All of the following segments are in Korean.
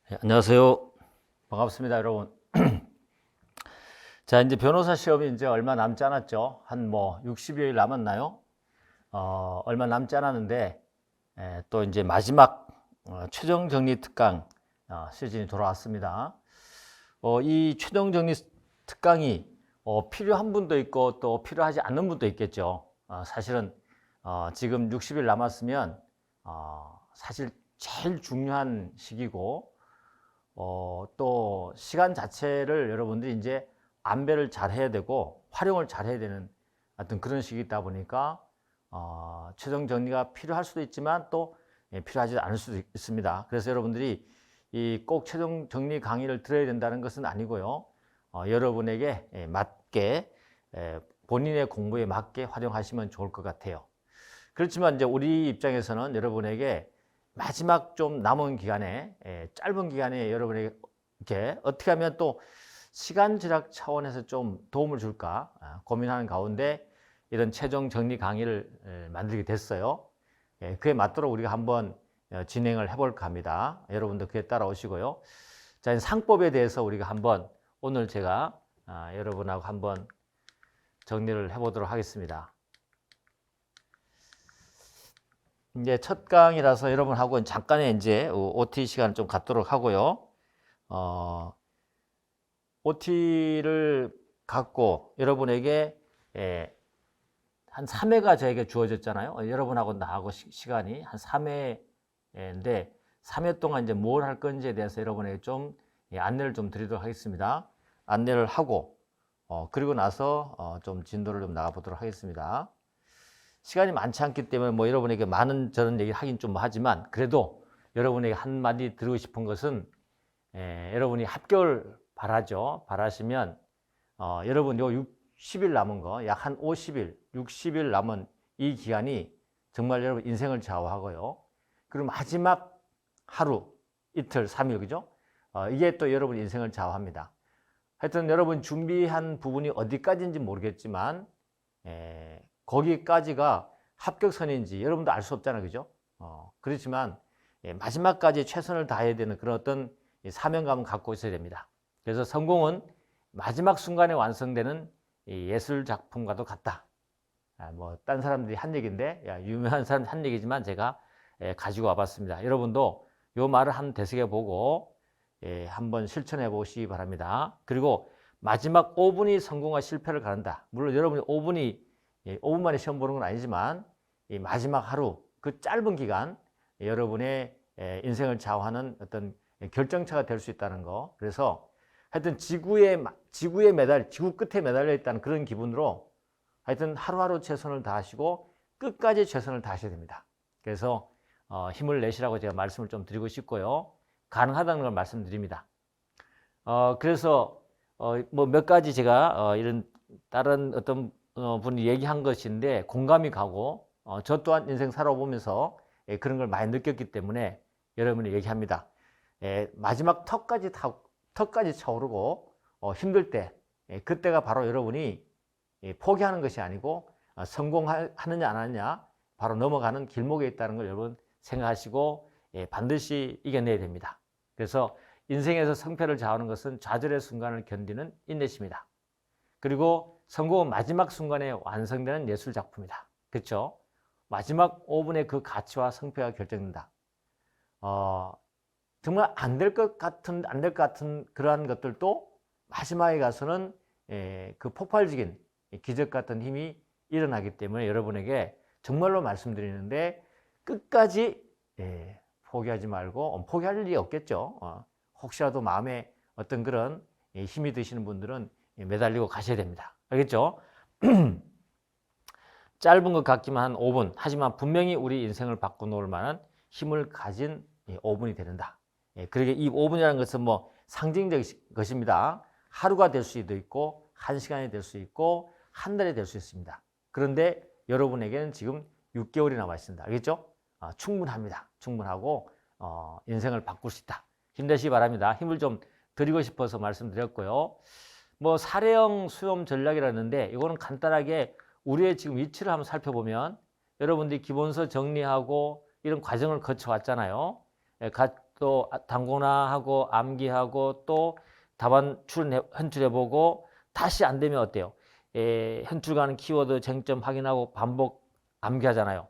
네, 안녕하세요. 반갑습니다, 여러분. 자, 이제 변호사 시험이 이제 얼마 남지 않았죠. 한 60여일 남았나요? 얼마 남지 않았는데, 또 이제 마지막 최종 정리 특강 시즌이 돌아왔습니다. 이 최종 정리 특강이 필요한 분도 있고 또 필요하지 않는 분도 있겠죠. 사실은 지금 60일 남았으면 사실 제일 중요한 시기고, 또 시간 자체를 여러분들이 이제 안배를 잘 해야 되고 활용을 잘 해야 되는 어떤 그런 시기이다 보니까 최종 정리가 필요할 수도 있지만 또 필요하지 않을 수도 있습니다. 그래서 여러분들이 이 꼭 최종 정리 강의를 들어야 된다는 것은 아니고요. 여러분에게 맞게 본인의 공부에 맞게 활용하시면 좋을 것 같아요. 그렇지만 이제 우리 입장에서는 여러분에게 마지막 좀 남은 기간에, 짧은 기간에 여러분에게 이렇게 어떻게 하면 또 시간 절약 차원에서 좀 도움을 줄까 고민하는 가운데 이런 최종 정리 강의를 만들게 됐어요. 그에 맞도록 우리가 한번 진행을 해볼까 합니다. 여러분도 그에 따라오시고요. 자, 상법에 대해서 우리가 한번 오늘 제가 여러분하고 한번 정리를 해보도록 하겠습니다. 이제 첫 강이라서 여러분하고 잠깐의 이제 OT 시간을 좀 갖도록 하고요. OT를 갖고 여러분에게 한 3회가 저에게 주어졌잖아요. 여러분하고 나하고 시간이 한 3회인데 3회 동안 이제 뭘 할 건지에 대해서 여러분에게 좀 안내를 좀 드리도록 하겠습니다. 안내를 하고 그리고 나서 좀 진도를 좀 나가보도록 하겠습니다. 시간이 많지 않기 때문에 여러분에게 많은 저런 얘기를 하긴 좀 하지만 그래도 여러분에게 한마디 드리고 싶은 것은 여러분이 합격을 바라시면 여러분 요 60일 남은 거 약 한 50일, 60일 남은 이 기간이 정말 여러분 인생을 좌우하고요. 그럼 마지막 하루, 이틀, 3일 그죠? 이게 또 여러분 인생을 좌우합니다. 하여튼 여러분 준비한 부분이 어디까지인지 모르겠지만 거기까지가 합격선인지 여러분도 알 수 없잖아요. 그죠? 그렇지만 마지막까지 최선을 다해야 되는 그런 어떤 사명감을 갖고 있어야 됩니다. 그래서 성공은 마지막 순간에 완성되는 예술 작품과도 같다. 딴 사람들이 한 얘기인데 유명한 사람들이 한 얘기지만 제가 가지고 와봤습니다. 여러분도 이 말을 한번 되새겨보고 한번 실천해 보시기 바랍니다. 그리고 마지막 5분이 성공과 실패를 가른다. 물론 여러분이 5분 만에 시험 보는 건 아니지만 이 마지막 하루 그 짧은 기간 여러분의 인생을 좌우하는 어떤 결정차가 될 수 있다는 거. 그래서 하여튼 지구 끝에 매달려 있다는 그런 기분으로 하여튼 하루하루 최선을 다하시고 끝까지 최선을 다하셔야 됩니다. 그래서 힘을 내시라고 제가 말씀을 좀 드리고 싶고요. 가능하다는 걸 말씀드립니다. 그래서 몇 가지 제가 이런 다른 어떤 분이 얘기한 것인데 공감이 가고 저 또한 인생 살아보면서 그런 걸 많이 느꼈기 때문에 여러분이 얘기합니다. 마지막 턱까지 차오르고 힘들 때 그때가 바로 여러분이 포기하는 것이 아니고 성공하느냐 안 하느냐 바로 넘어가는 길목에 있다는 걸 여러분 생각하시고 반드시 이겨내야 됩니다. 그래서 인생에서 성패를 좌우하는 것은 좌절의 순간을 견디는 인내심이다. 그리고 성공은 마지막 순간에 완성되는 예술 작품이다. 그렇죠? 마지막 5분의 그 가치와 성패가 결정된다. 정말 안 될 것 같은 그러한 것들도 마지막에 가서는 그 폭발적인 기적 같은 힘이 일어나기 때문에 여러분에게 정말로 말씀드리는데 끝까지 포기하지 말고 포기할 일이 없겠죠. 혹시라도 마음에 어떤 그런 힘이 드시는 분들은 매달리고 가셔야 됩니다. 알겠죠? 짧은 것 같기만 한 5분 하지만 분명히 우리 인생을 바꿔놓을 만한 힘을 가진 5분이 되는다. 그러게 이 5분이라는 것은 상징적인 것입니다. 하루가 될 수도 있고 1시간이 될 수 있고 한 달이 될 수 있습니다. 그런데 여러분에게는 지금 6개월이 남아 있습니다. 알겠죠? 충분합니다. 충분하고 인생을 바꿀 수 있다. 힘내시기 바랍니다. 힘을 좀 드리고 싶어서 말씀드렸고요. 사례형 수험 전략이라는데 이거는 간단하게 우리의 지금 위치를 한번 살펴보면 여러분들이 기본서 정리하고 이런 과정을 거쳐왔잖아요. 또 당고나하고 암기하고 또 답안 현출해보고 다시 안 되면 어때요? 현출가는 키워드 쟁점 확인하고 반복 암기하잖아요.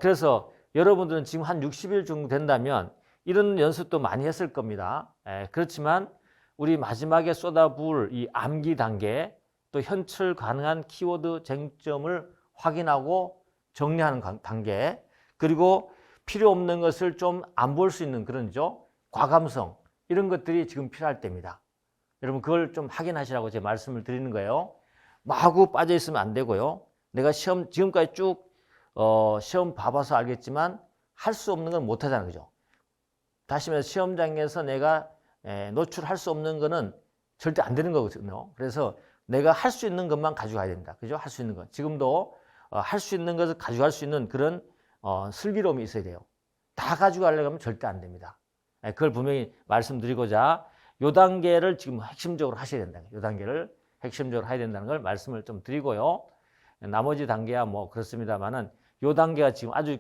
그래서 여러분들은 지금 한 60일 정도 된다면 이런 연습도 많이 했을 겁니다. 그렇지만 우리 마지막에 쏟아부을 이 암기 단계, 또 현출 가능한 키워드 쟁점을 확인하고 정리하는 단계, 그리고 필요 없는 것을 좀 안 볼 수 있는 그런죠. 과감성, 이런 것들이 지금 필요할 때입니다. 여러분 그걸 좀 확인하시라고 제가 말씀을 드리는 거예요. 마구 빠져 있으면 안 되고요. 내가 시험 지금까지 쭉 시험 봐봐서 알겠지만 할 수 없는 건 못 하잖아요. 그죠? 다시 말해서 시험장에서 내가 노출할 수 없는 거는 절대 안 되는 거거든요. 그래서 내가 할 수 있는 것만 가져가야 됩니다. 그죠? 할 수 있는 것. 지금도 할 수 있는 것을 가져갈 수 있는 그런 슬기로움이 있어야 돼요. 다 가져가려고 하면 절대 안 됩니다. 그걸 분명히 말씀드리고자 요 단계를 지금 핵심적으로 하셔야 된다. 요 단계를 핵심적으로 해야 된다는 걸 말씀을 좀 드리고요. 나머지 단계야 뭐 그렇습니다만은 요 단계가 지금 아주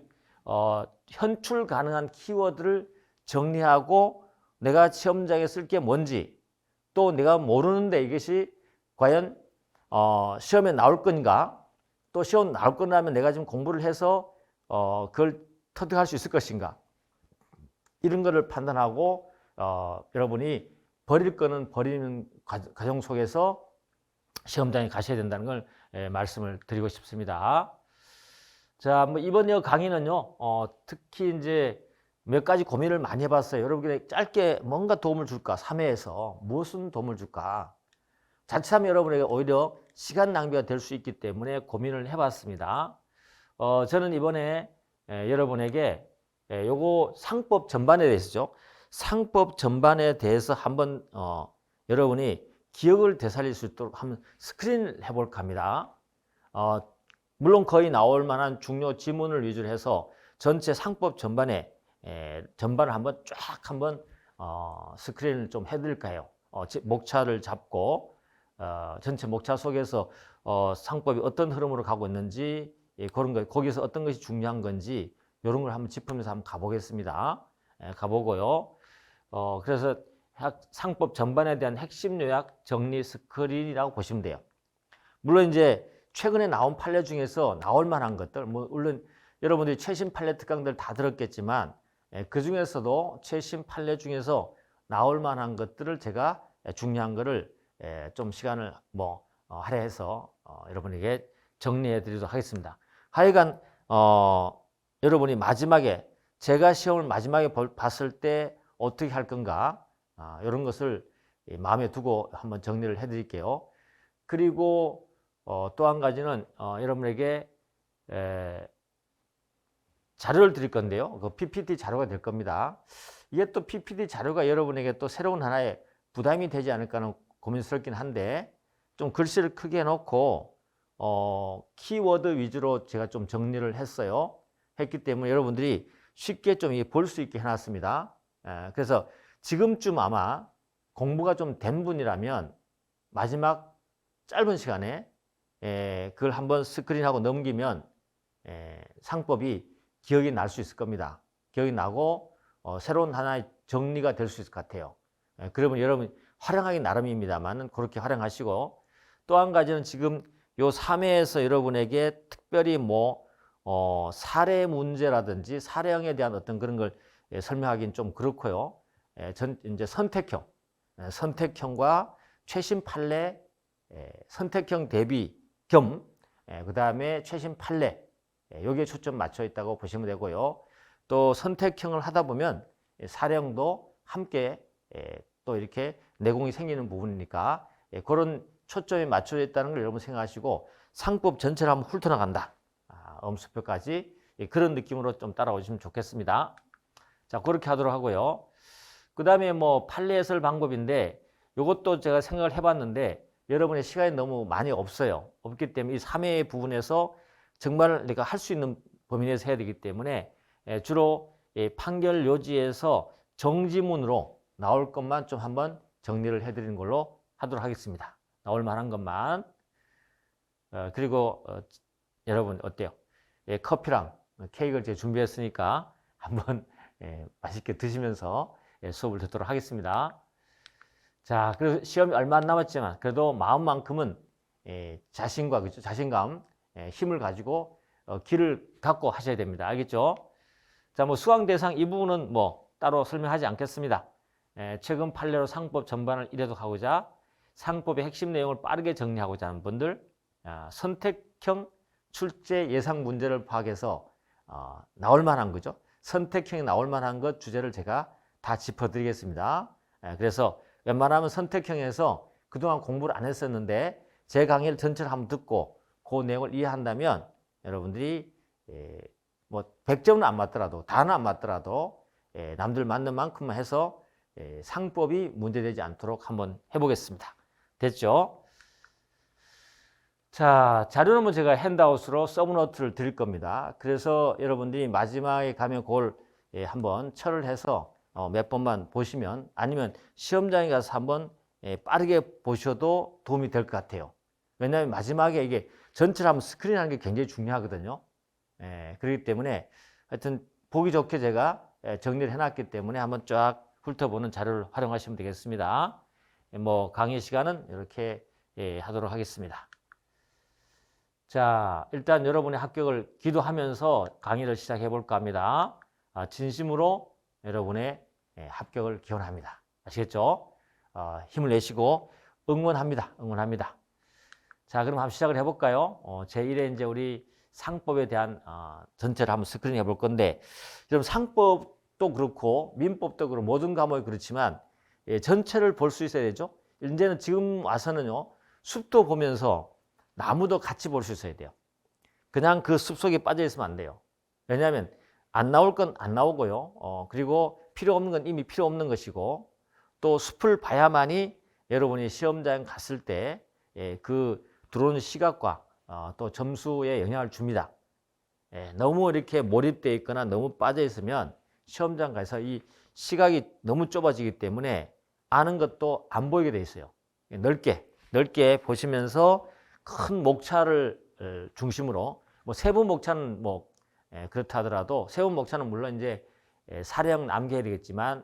현출 가능한 키워드를 정리하고 내가 시험장에 쓸 게 뭔지, 또 내가 모르는데 이것이 과연 시험에 나올 건가, 또 시험 나올 거라면 내가 지금 공부를 해서 그걸 터득할 수 있을 것인가, 이런 거를 판단하고 여러분이 버릴 거는 버리는 과정 속에서 시험장에 가셔야 된다는 걸 말씀을 드리고 싶습니다. 자, 뭐 이번 강의는요, 특히 이제 몇 가지 고민을 많이 해봤어요. 여러분에게 짧게 뭔가 도움을 줄까? 3회에서 무슨 도움을 줄까? 자칫하면 여러분에게 오히려 시간 낭비가 될 수 있기 때문에 고민을 해봤습니다. 저는 이번에 여러분에게 요거 상법 전반에 대해서죠. 상법 전반에 대해서 한번 여러분이 기억을 되살릴 수 있도록 한번 스크린을 해볼까 합니다. 물론 거의 나올 만한 중요 지문을 위주로 해서 전체 상법 전반에 전반을 한번 쫙 한번 스크린을 좀 해드릴까 해요. 목차를 잡고 전체 목차 속에서 상법이 어떤 흐름으로 가고 있는지, 그런 거, 거기서 어떤 것이 중요한 건지 이런 걸 한번 짚으면서 한번 가보겠습니다. 가보고요. 그래서 상법 전반에 대한 핵심 요약 정리 스크린이라고 보시면 돼요. 물론 이제 최근에 나온 판례 중에서 나올 만한 것들, 물론 여러분들이 최신 판례 특강들 다 들었겠지만 그 중에서도 최신 판례 중에서 나올 만한 것들을 제가 중요한 거를 좀 시간을 할애해서 여러분에게 정리해 드리도록 하겠습니다. 하여간 여러분이 마지막에 제가 시험을 마지막에 봤을 때 어떻게 할 건가, 이런 것을 마음에 두고 한번 정리를 해 드릴게요. 그리고 또 한 가지는 여러분에게 자료를 드릴 건데요. 그 PPT 자료가 될 겁니다. 이게 또 PPT 자료가 여러분에게 또 새로운 하나의 부담이 되지 않을까 하는 고민스럽긴 한데, 좀 글씨를 크게 해놓고 키워드 위주로 제가 좀 정리를 했기 때문에 여러분들이 쉽게 좀 볼 수 있게 해놨습니다. 그래서 지금쯤 아마 공부가 좀 된 분이라면 마지막 짧은 시간에 그걸 한번 스크린하고 넘기면 상법이 기억이 날 수 있을 겁니다. 기억이 나고 새로운 하나의 정리가 될 수 있을 것 같아요. 그러면 여러분 활용하기 나름입니다만 그렇게 활용하시고, 또 한 가지는 지금 요 3회에서 여러분에게 특별히 사례 문제라든지 사례형에 대한 어떤 그런 걸 설명하기는 좀 그렇고요. 이제 선택형과 최신 판례, 선택형 대비 겸, 그 다음에 최신 판례, 여기에 초점 맞춰 있다고 보시면 되고요. 또 선택형을 하다 보면 사례형도 함께 또 이렇게 내공이 생기는 부분이니까 그런 초점이 맞춰져 있다는 걸 여러분 생각하시고 상법 전체를 한번 훑어나간다. 엄수표까지 그런 느낌으로 좀 따라오시면 좋겠습니다. 자, 그렇게 하도록 하고요. 그 다음에 판례 해설 방법인데 이것도 제가 생각을 해봤는데 여러분의 시간이 너무 많이 없기 때문에 이 3회 부분에서 정말 내가 할 수 있는 범위 내에서 해야 되기 때문에 주로 판결 요지에서 정지문으로 나올 것만 좀 한번 정리를 해드리는 걸로 하도록 하겠습니다. 나올 만한 것만. 그리고 여러분 어때요? 커피랑 케이크를 제가 준비했으니까 한번 맛있게 드시면서 수업을 듣도록 하겠습니다. 자, 그래서 시험이 얼마 안 남았지만 그래도 마음만큼은 자신과 그죠? 자신감, 힘을 가지고 길을 갖고 하셔야 됩니다. 알겠죠? 자, 뭐 수강 대상 이 부분은 뭐 따로 설명하지 않겠습니다. 최근 판례로 상법 전반을 이래독하고자 상법의 핵심 내용을 빠르게 정리하고자 하는 분들, 선택형 출제 예상 문제를 파악해서 나올 만한 거죠. 선택형이 나올 만한 것 주제를 제가 다 짚어드리겠습니다. 그래서 웬만하면 선택형에서 그동안 공부를 안 했었는데 제 강의를 전체를 한번 듣고 그 내용을 이해한다면 여러분들이 뭐 100점은 안 맞더라도 다는 안 맞더라도 남들 맞는 만큼만 해서 상법이 문제되지 않도록 한번 해보겠습니다. 됐죠? 자, 자료는 제가 핸드아웃으로 서브노트를 드릴 겁니다. 그래서 여러분들이 마지막에 가면 그걸 한번 철을 해서 몇 번만 보시면 아니면 시험장에 가서 한번 빠르게 보셔도 도움이 될 것 같아요. 왜냐하면 마지막에 이게 전체를 한번 스크린하는 게 굉장히 중요하거든요. 그렇기 때문에 하여튼 보기 좋게 제가 정리를 해놨기 때문에 한번 쫙 훑어보는 자료를 활용하시면 되겠습니다. 뭐 강의 시간은 이렇게 하도록 하겠습니다. 자, 일단 여러분의 합격을 기도하면서 강의를 시작해 볼까 합니다. 진심으로 여러분의 합격을 기원합니다. 아시겠죠? 힘을 내시고 응원합니다. 응원합니다. 자, 그럼 한번 시작을 해볼까요? 제1회 이제 우리 상법에 대한 전체를 한번 스크린 해볼 건데, 여러분 상법도 그렇고 민법도 그렇고 모든 과목이 그렇지만 전체를 볼 수 있어야 되죠. 이제는 지금 와서는요, 숲도 보면서 나무도 같이 볼 수 있어야 돼요. 그냥 그 숲 속에 빠져 있으면 안 돼요. 왜냐하면 안 나올 건 안 나오고요. 그리고 필요 없는 건 이미 필요 없는 것이고 또 숲을 봐야만이 여러분이 시험장 갔을 때 그 들어오는 시각과 또 점수에 영향을 줍니다. 너무 이렇게 몰입되어 있거나 너무 빠져 있으면 시험장 가서 이 시각이 너무 좁아지기 때문에 아는 것도 안 보이게 돼 있어요. 넓게 보시면서 큰 목차를 중심으로 뭐 세부 목차는 뭐 그렇다 하더라도 세부 목차는 물론 이제 사령 남겨야 되겠지만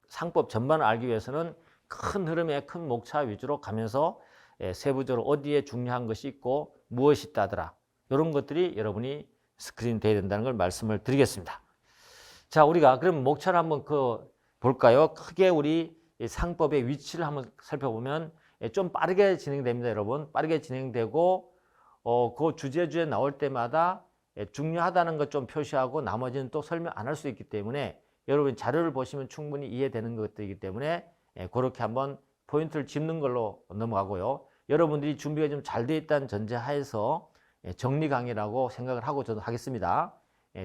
상법 전반을 알기 위해서는 큰 흐름의 큰 목차 위주로 가면서 세부적으로 어디에 중요한 것이 있고 무엇이 있다더라 이런 것들이 여러분이 스크린 돼야 된다는 걸 말씀을 드리겠습니다. 자, 우리가 그럼 목차를 한번 볼까요? 크게 우리 상법의 위치를 한번 살펴보면 좀 빠르게 진행됩니다, 여러분. 빠르게 진행되고 그 주제 나올 때마다 중요하다는 것 좀 표시하고 나머지는 또 설명 안 할 수 있기 때문에 여러분 자료를 보시면 충분히 이해되는 것들이기 때문에 그렇게 한번 포인트를 짚는 걸로 넘어가고요. 여러분들이 준비가 좀 잘 돼 있다는 전제하에서 정리 강의라고 생각을 하고 저도 하겠습니다.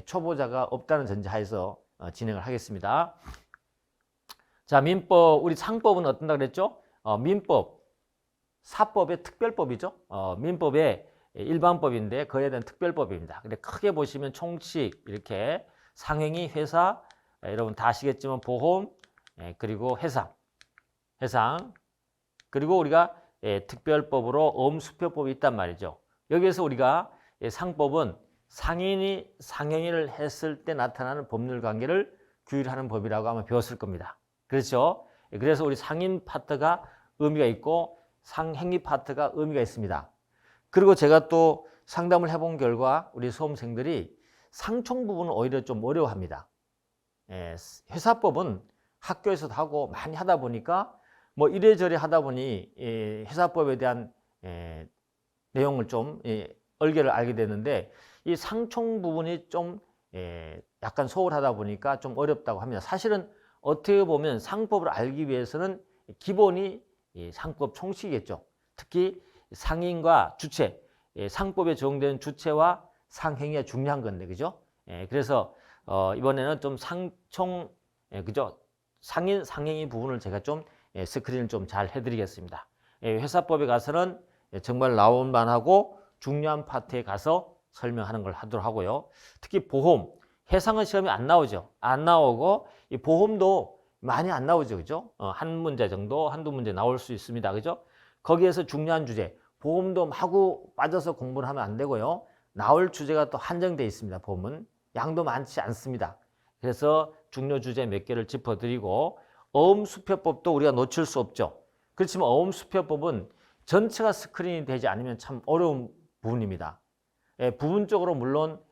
초보자가 없다는 전제하에서 진행을 하겠습니다. 자, 민법, 우리 상법은 어떤다 그랬죠? 민법, 사법의 특별법이죠. 민법의 일반법인데 그에 대한 특별법입니다. 근데 크게 보시면 총칙 이렇게 상행위, 회사, 여러분 다 아시겠지만 보험, 그리고 해상 그리고 우리가 특별법으로 엄수표법이 있단 말이죠. 여기에서 우리가 상법은 상인이 상행위를 했을 때 나타나는 법률 관계를 규율하는 법이라고 아마 배웠을 겁니다. 그렇죠? 그래서 우리 상인 파트가 의미가 있고 상행위 파트가 의미가 있습니다. 그리고 제가 또 상담을 해본 결과 우리 수험생들이 상총 부분은 오히려 좀 어려워합니다. 회사법은 학교에서도 하고 많이 하다 보니까 뭐 이래저래 하다 보니 회사법에 대한 내용을 좀 얼개를 알게 되는데 이 상총 부분이 좀 약간 소홀하다 보니까 좀 어렵다고 합니다. 사실은 어떻게 보면 상법을 알기 위해서는 기본이 상법 총칙이겠죠. 특히 상인과 주체, 상법에 적용되는 주체와 상행위가 중요한 건데, 그죠? 그래서 이번에는 좀 상총, 그죠? 상인, 상행위 부분을 제가 좀 스크린을 좀 잘 해드리겠습니다. 회사법에 가서는 정말 나온 만하고 중요한 파트에 가서 설명하는 걸 하도록 하고요. 특히 보험, 해상은 시험에 안 나오죠. 안 나오고 이 보험도 많이 안 나오죠, 그죠? 한 문제 정도, 한두 문제 나올 수 있습니다, 그죠? 거기에서 중요한 주제, 보험도 마구 빠져서 공부를 하면 안 되고요. 나올 주제가 또 한정되어 있습니다, 보험은. 양도 많지 않습니다. 그래서 중요 주제 몇 개를 짚어드리고 어음수표법도 우리가 놓칠 수 없죠. 그렇지만 어음수표법은 전체가 스크린이 되지 않으면 참 어려운 부분입니다. 부분적으로 물론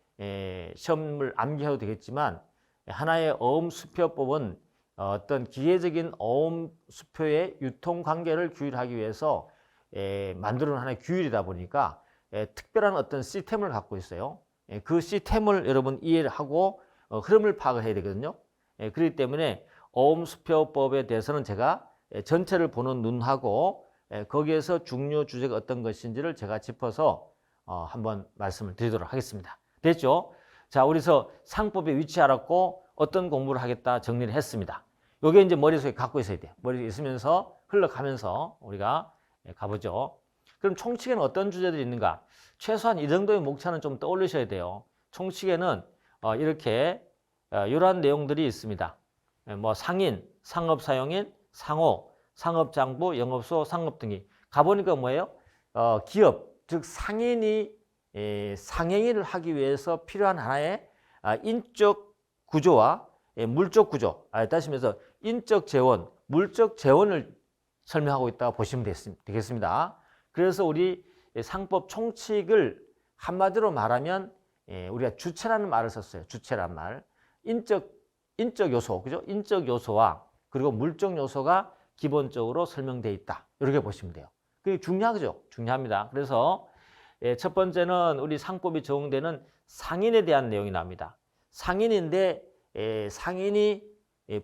시험을 암기해도 되겠지만 하나의 어음수표법은 어떤 기계적인 어음수표의 유통관계를 규율하기 위해서 만드는 하나의 규율이다 보니까 특별한 어떤 시스템을 갖고 있어요. 그 시스템을 여러분 이해를 하고 흐름을 파악을 해야 되거든요. 그렇기 때문에 어음수표법에 대해서는 제가 전체를 보는 눈하고 거기에서 중요 주제가 어떤 것인지를 제가 짚어서 한번 말씀을 드리도록 하겠습니다. 됐죠? 자, 우리서 상법의 위치 알았고 어떤 공부를 하겠다 정리를 했습니다. 요게 이제 머릿속에 갖고 있어야 돼요. 머릿속에 있으면서 흘러가면서 우리가 가보죠. 그럼 총칙에는 어떤 주제들이 있는가? 최소한 이 정도의 목차는 좀 떠올리셔야 돼요. 총칙에는 이렇게 이러한 내용들이 있습니다. 뭐 상인, 상업사용인, 상호, 상업장부, 영업소, 상업등기. 가보니까 뭐예요? 기업, 즉 상인이 상행위를 하기 위해서 필요한 하나의 인적 구조와 물적 구조, 따지면서 인적 재원, 물적 재원을 설명하고 있다고 보시면 되겠습니다. 그래서 우리 상법 총칙을 한마디로 말하면 우리가 주체라는 말을 썼어요. 주체란 말. 인적 요소, 그죠? 인적 요소와 그리고 물적 요소가 기본적으로 설명되어 있다. 이렇게 보시면 돼요. 그게 중요하죠? 중요합니다. 그래서 첫 번째는 우리 상법이 적용되는 상인에 대한 내용이 나옵니다. 상인인데 상인이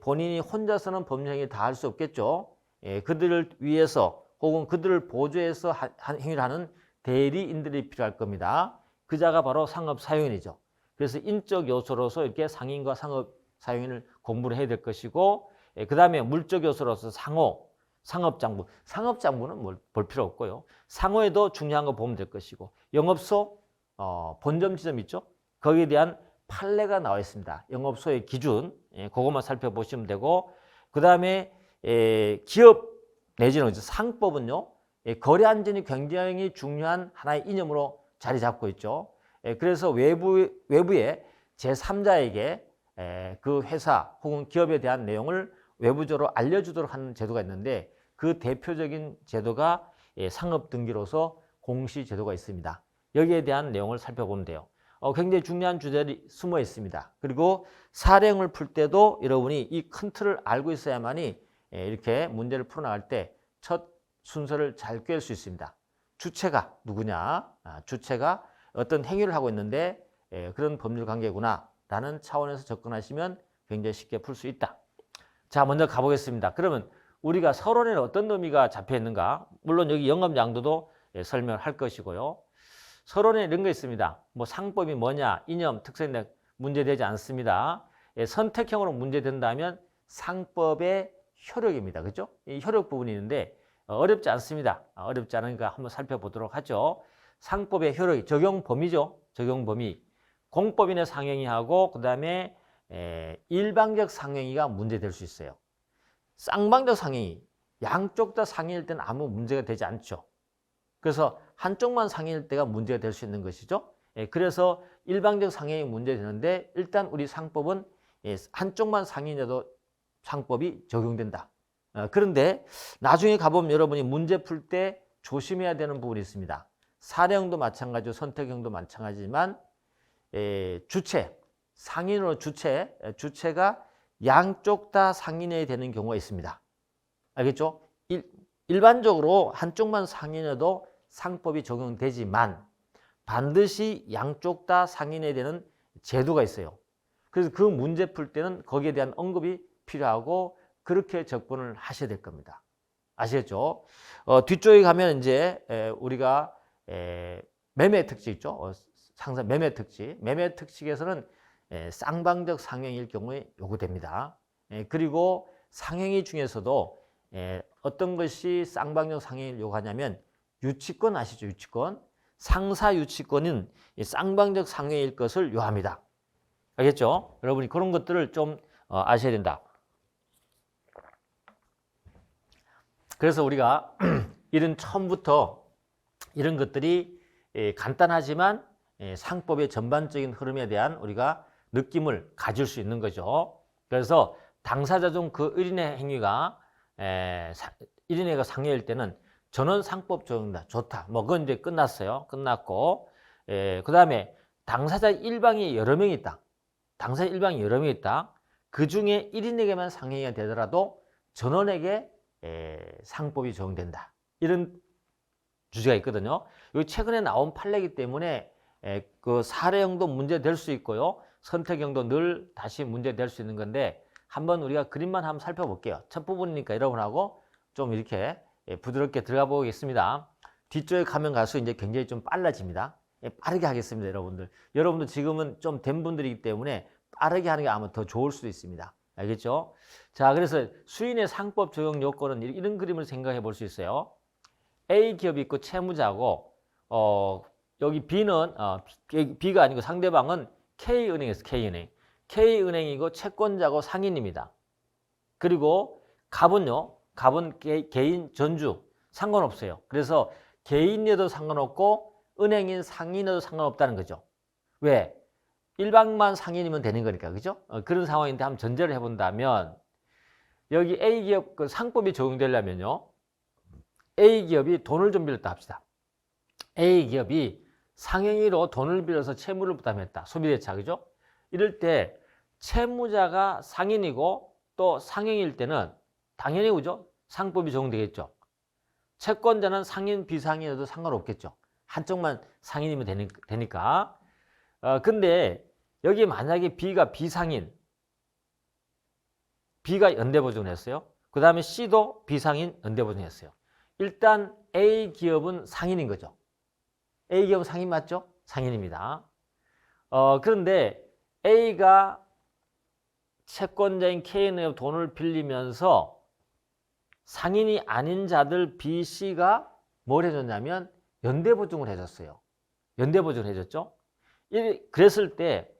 본인이 혼자서는 법령행위 다 할 수 없겠죠. 그들을 위해서 혹은 그들을 보조해서 행위를 하는 대리인들이 필요할 겁니다. 그 자가 바로 상업사용인이죠. 그래서 인적 요소로서 이렇게 상인과 상업사용인을 공부를 해야 될 것이고, 그 다음에 물적 요소로서 상호, 상업장부. 상업장부는 볼 필요 없고요. 상호에도 중요한 거 보면 될 것이고, 영업소, 본점 지점 있죠? 거기에 대한 판례가 나와 있습니다. 영업소의 기준, 그것만 살펴보시면 되고, 그 다음에 기업 내지는 상법은요, 거래 안전이 굉장히 중요한 하나의 이념으로 자리 잡고 있죠. 그래서 외부의 제3자에게 그 회사 혹은 기업에 대한 내용을 외부적으로 알려주도록 하는 제도가 있는데 그 대표적인 제도가 상업등기로서 공시제도가 있습니다. 여기에 대한 내용을 살펴보면 돼요. 굉장히 중요한 주제들이 숨어 있습니다. 그리고 사례형을 풀 때도 여러분이 이 큰 틀을 알고 있어야만이 이렇게 문제를 풀어나갈 때 첫 순서를 잘 꿰을 수 있습니다. 주체가 누구냐? 주체가 어떤 행위를 하고 있는데 그런 법률 관계구나 라는 차원에서 접근하시면 굉장히 쉽게 풀 수 있다. 자, 먼저 가보겠습니다. 그러면 우리가 서론에는 어떤 의미가 잡혀 있는가? 물론 여기 영업 양도도 설명을 할 것이고요. 서론에 이런 거 있습니다. 뭐 상법이 뭐냐, 이념, 특성 등 문제되지 않습니다. 선택형으로 문제된다면 상법의 효력입니다. 그죠? 이 효력 부분이 있는데 어렵지 않습니다. 어렵지 않으니까 한번 살펴보도록 하죠. 상법의 효력이 적용 범위죠. 적용 범위. 공법인의 상행위하고 그 다음에 일방적 상행위가 문제될 수 있어요. 쌍방적 상행위. 양쪽 다 상행일 때는 아무 문제가 되지 않죠. 그래서 한쪽만 상행일 때가 문제가 될 수 있는 것이죠. 그래서 일방적 상행이 문제되는데 일단 우리 상법은 한쪽만 상행해도 상법이 적용된다. 그런데 나중에 가보면 여러분이 문제 풀 때 조심해야 되는 부분이 있습니다. 사례형도 마찬가지고 선택형도 마찬가지지만 주체, 상인으로 주체가 양쪽 다 상인해야 되는 경우가 있습니다. 알겠죠? 일반적으로 한쪽만 상인해도 상법이 적용되지만 반드시 양쪽 다 상인해야 되는 제도가 있어요. 그래서 그 문제 풀 때는 거기에 대한 언급이 필요하고 그렇게 접근을 하셔야 될 겁니다. 아시겠죠? 뒤쪽에 가면 이제 우리가 매매 특징 있죠? 상사 매매 특징. 매매 특징에서는 쌍방적 상행일 경우에 요구됩니다. 그리고 상행위 중에서도 어떤 것이 쌍방적 상행을 요구하냐면 유치권 아시죠? 유치권. 상사 유치권은 쌍방적 상행일 것을 요합니다. 알겠죠? 여러분이 그런 것들을 좀 아셔야 된다. 그래서 우리가 이런 처음부터 이런 것들이 간단하지만 상법의 전반적인 흐름에 대한 우리가 느낌을 가질 수 있는 거죠. 그래서 당사자 중 그 1인의 행위가 1인회가 상해일 때는 전원 상법 적용다. 좋다. 뭐 그건 이제 끝났어요. 끝났고 그 다음에 당사자 일방이 여러 명 있다. 당사자 일방이 여러 명 있다. 그 중에 1인에게만 상행이 되더라도 전원에게 상법이 적용된다. 이런 주제가 있거든요. 이 최근에 나온 판례이기 때문에 그 사례형도 문제될 수 있고요. 선택형도 늘 다시 문제될 수 있는 건데 한번 우리가 그림만 한번 살펴볼게요. 첫 부분이니까 여러분하고 좀 이렇게 부드럽게 들어가 보겠습니다. 뒤쪽에 가면 갈수록 이제 굉장히 좀 빨라집니다. 빠르게 하겠습니다, 여러분들. 여러분들 지금은 좀 된 분들이기 때문에 빠르게 하는 게 아마 더 좋을 수도 있습니다. 알겠죠? 자, 그래서 수인의 상법 적용 요건은 이런 그림을 생각해 볼 수 있어요. A 기업이 있고 채무자고 여기 B는 B가 아니고 상대방은 K은행이었어요. K은행. K은행이고 채권자고 상인입니다. 그리고 갑은요. 갑은 개인 전주 상관없어요. 그래서 개인이어도 상관없고 은행인 상인이어도 상관없다는 거죠. 왜? 일방만 상인이면 되는 거니까. 그죠? 그런 상황인데 한번 전제를 해본다면 여기 A기업 그 상법이 적용되려면요. A기업이 돈을 좀 빌렸다 합시다. A기업이 상행위로 돈을 빌려서 채무를 부담했다. 소비대차. 그죠? 이럴 때 채무자가 상인이고 또 상행일 때는 당연히 그죠? 상법이 적용되겠죠. 채권자는 상인, 비상인이어도 상관없겠죠. 한쪽만 상인이면 되니까. 근데 여기 만약에 B가 비상인, B가 연대보증을 했어요. 그 다음에 C도 비상인 연대보증을 했어요. 일단 A기업은 상인인 거죠. A기업은 상인 맞죠? 상인입니다. 그런데 A가 채권자인 K은행에 돈을 빌리면서 상인이 아닌 자들 B, C가 뭘 해줬냐면 연대보증을 해줬어요. 연대보증을 해줬죠. 그랬을 때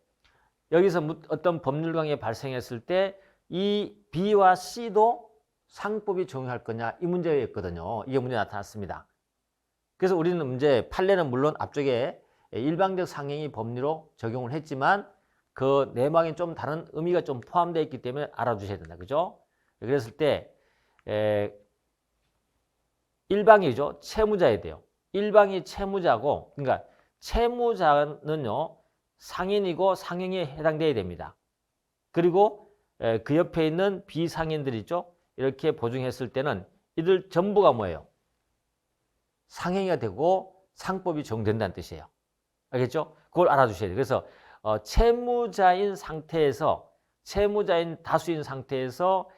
여기서 어떤 법률강이 발생했을 때 이 B와 C도 상법이 적용할 거냐 이 문제였거든요. 이게 문제 나타났습니다. 그래서 우리는 문제 판례는 물론 앞쪽에 일방적 상행위 법리로 적용을 했지만 그 내막에 좀 다른 의미가 좀 포함되어 있기 때문에 알아두셔야 된다. 그죠? 그랬을 때 일방이죠. 채무자야 돼요. 일방이 채무자고, 그러니까 채무자는요 상인이고 상행에 해당돼야 됩니다. 그리고 그 옆에 있는 비상인들 있죠. 이렇게 보증했을 때는 이들 전부가 뭐예요? 상행이 되고 상법이 적용된다는 뜻이에요. 알겠죠? 그걸 알아두셔야 돼요. 그래서 채무자인 상태에서 채무자인 다수인 상태에서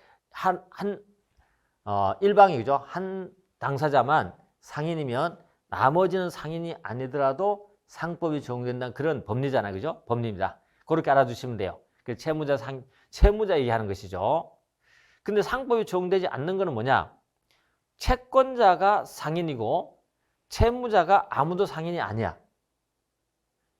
일방이죠. 한 당사자만 상인이면 나머지는 상인이 아니더라도 상법이 적용된다는 그런 법리잖아요. 그죠? 법리입니다. 그렇게 알아두시면 돼요. 그 채무자 얘기하는 것이죠. 근데 상법이 적용되지 않는 것은 뭐냐? 채권자가 상인이고 채무자가 아무도 상인이 아니야.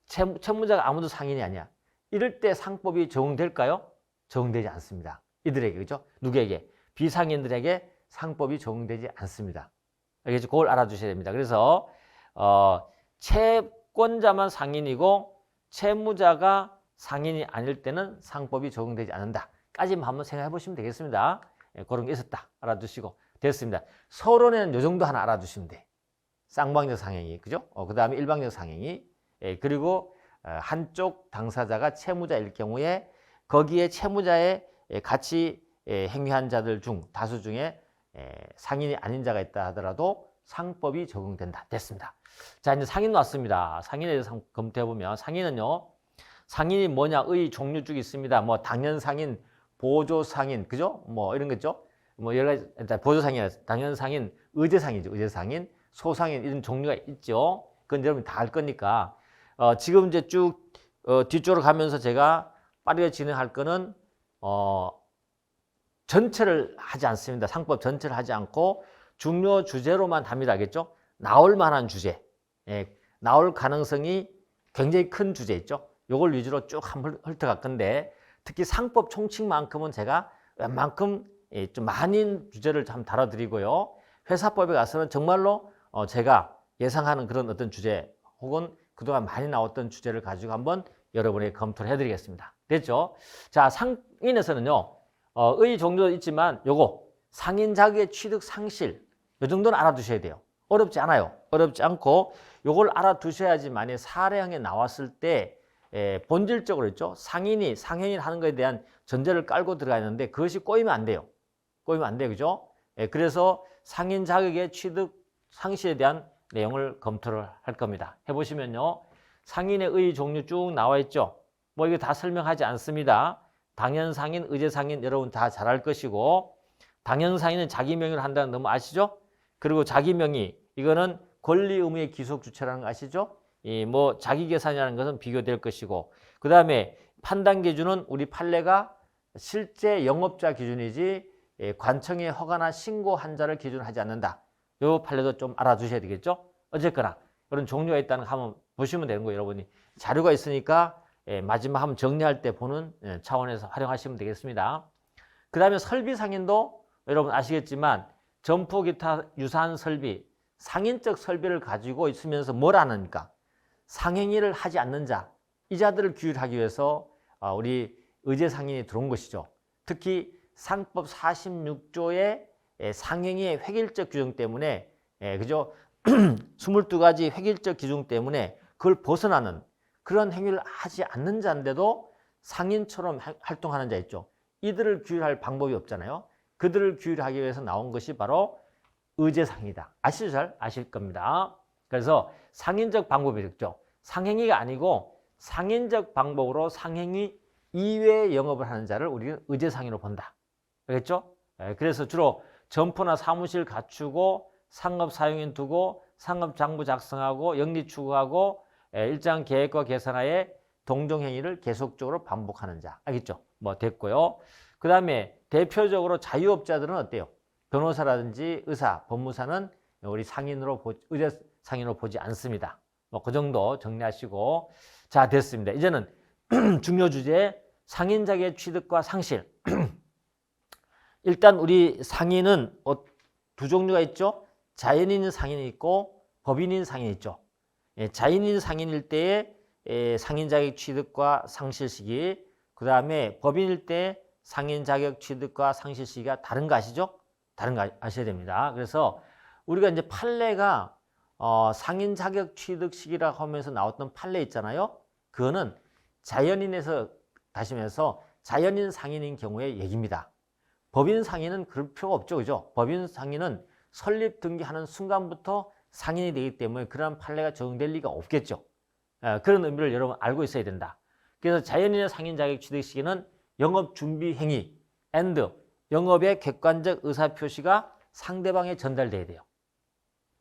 채무자가 아무도 상인이 아니야. 이럴 때 상법이 적용될까요? 적용되지 않습니다. 이들에게, 그죠? 누구에게? 비상인들에게 상법이 적용되지 않습니다. 알겠죠? 그걸 알아두셔야 됩니다. 그래서 채권자만 상인이고 채무자가 상인이 아닐 때는 상법이 적용되지 않는다. 까지만 한번 생각해 보시면 되겠습니다. 그런 게 있었다. 알아두시고 됐습니다. 서론에는 이 정도 하나 알아두시면 돼. 쌍방적 상행위, 그죠? 그 다음에 일방적 상행위. 그리고 한쪽 당사자가 채무자일 경우에 거기에 채무자의 같이 행위한 자들 중 다수 중에 상인이 아닌 자가 있다 하더라도 상법이 적용된다. 됐습니다. 자, 이제 상인 왔습니다. 상인에 대해서 검토해 보면 상인은요. 상인이 뭐냐? 의 종류 쭉 있습니다. 뭐 당연상인, 보조상인, 그죠? 뭐 이런 거죠. 뭐 여러 가지 보조상인, 당연상인, 의제상인이죠. 의제상인, 소상인 이런 종류가 있죠. 그건 여러분 다 알 거니까 지금 이제 쭉 뒤쪽으로 가면서 제가 빠르게 진행할 거는 전체를 하지 않습니다. 상법 전체를 하지 않고 중요 주제로만 합니다. 알겠죠? 나올 만한 주제, 나올 가능성이 굉장히 큰 주제 있죠. 요걸 위주로 쭉 한번 훑어갈 건데 특히 상법 총칙만큼은 제가 웬만큼 좀 많은 주제를 좀 다뤄드리고요. 회사법에 가서는 정말로 제가 예상하는 그런 어떤 주제 혹은 그동안 많이 나왔던 주제를 가지고 한번 여러분이 검토를 해드리겠습니다. 됐죠? 자, 상인에서는요, 의 종류도 있지만 요거 상인 자격의 취득 상실 요 정도는 알아두셔야 돼요. 어렵지 않아요. 어렵지 않고 요걸 알아두셔야지만 사례형에 나왔을 때 본질적으로 있죠. 상인이 상행위를 하는 것에 대한 전제를 깔고 들어가야 하는데 그것이 꼬이면 안 돼요. 꼬이면 안 돼요. 그죠? 그래서 상인 자격의 취득 상실에 대한 내용을 검토를 할 겁니다. 해보시면요. 상인의 의 종류 쭉 나와 있죠. 뭐 이거 다 설명하지 않습니다. 당연상인, 의제상인 여러분 다 잘 알 것이고 당연상인은 자기 명의로 한다는 거 너무 아시죠? 그리고 자기 명의 이거는 권리 의무의 기속 주체라는 거 아시죠? 이 뭐 자기 계산이라는 것은 비교될 것이고 그 다음에 판단 기준은 우리 판례가 실제 영업자 기준이지 관청의 허가나 신고한 자를 기준으로 하지 않는다. 이 판례도 좀 알아두셔야 되겠죠? 어쨌거나 그런 종류가 있다는 거 한번 보시면 되는 거예요. 여러분이 자료가 있으니까 마지막 한번 정리할 때 보는 차원에서 활용하시면 되겠습니다. 그 다음에 설비 상인도 여러분 아시겠지만 점포 기타 유사한 설비, 상인적 설비를 가지고 있으면서 뭘 하는가? 상행위를 하지 않는 자, 이 자들을 규율하기 위해서 우리 의제상인이 들어온 것이죠. 특히 상법 46조의 상행위의 획일적 규정 때문에 그죠? 22가지 획일적 규정 때문에 그걸 벗어나는 그런 행위를 하지 않는 자인데도 상인처럼 활동하는 자 있죠. 이들을 규율할 방법이 없잖아요. 그들을 규율하기 위해서 나온 것이 바로 의제상이다. 아시죠? 잘 아실 겁니다. 그래서 상인적 방법이 있죠. 상행위가 아니고 상인적 방법으로 상행위 이외의 영업을 하는 자를 우리는 의제상인으로 본다. 알겠죠? 그래서 주로 점포나 사무실 갖추고 상업 사용인 두고 상업 장부 작성하고 영리 추구하고 일정 계획과 계산하에 동종행위를 계속적으로 반복하는 자. 알겠죠? 뭐 됐고요. 그 다음에 대표적으로 자유업자들은 어때요? 변호사라든지 의사, 법무사는 우리 상인으로 의제 상인으로 보지 않습니다. 뭐 그 정도 정리하시고 자 됐습니다. 이제는 중요 주제 상인 자격의 취득과 상실. 일단 우리 상인은 두 종류가 있죠. 자연인 상인이 있고 법인인 상인이 있죠. 자연인 상인일 때의 상인 자격 취득과 상실 시기, 그 다음에 법인일 때 상인 자격 취득과 상실 시기가 다른 거 아시죠? 다른 거 아셔야 됩니다. 그래서 우리가 이제 판례가 상인 자격 취득 시기라고 하면서 나왔던 판례 있잖아요. 그거는 자연인에서 가시면서 자연인 상인인 경우의 얘기입니다. 법인 상인은 그럴 필요가 없죠. 그죠? 법인 상인은 설립 등기하는 순간부터 상인이 되기 때문에 그런 판례가 적용될 리가 없겠죠. 그런 의미를 여러분 알고 있어야 된다. 그래서 자연인의 상인 자격 취득 시기는 영업 준비 행위 and 영업의 객관적 의사 표시가 상대방에 전달돼야 돼요.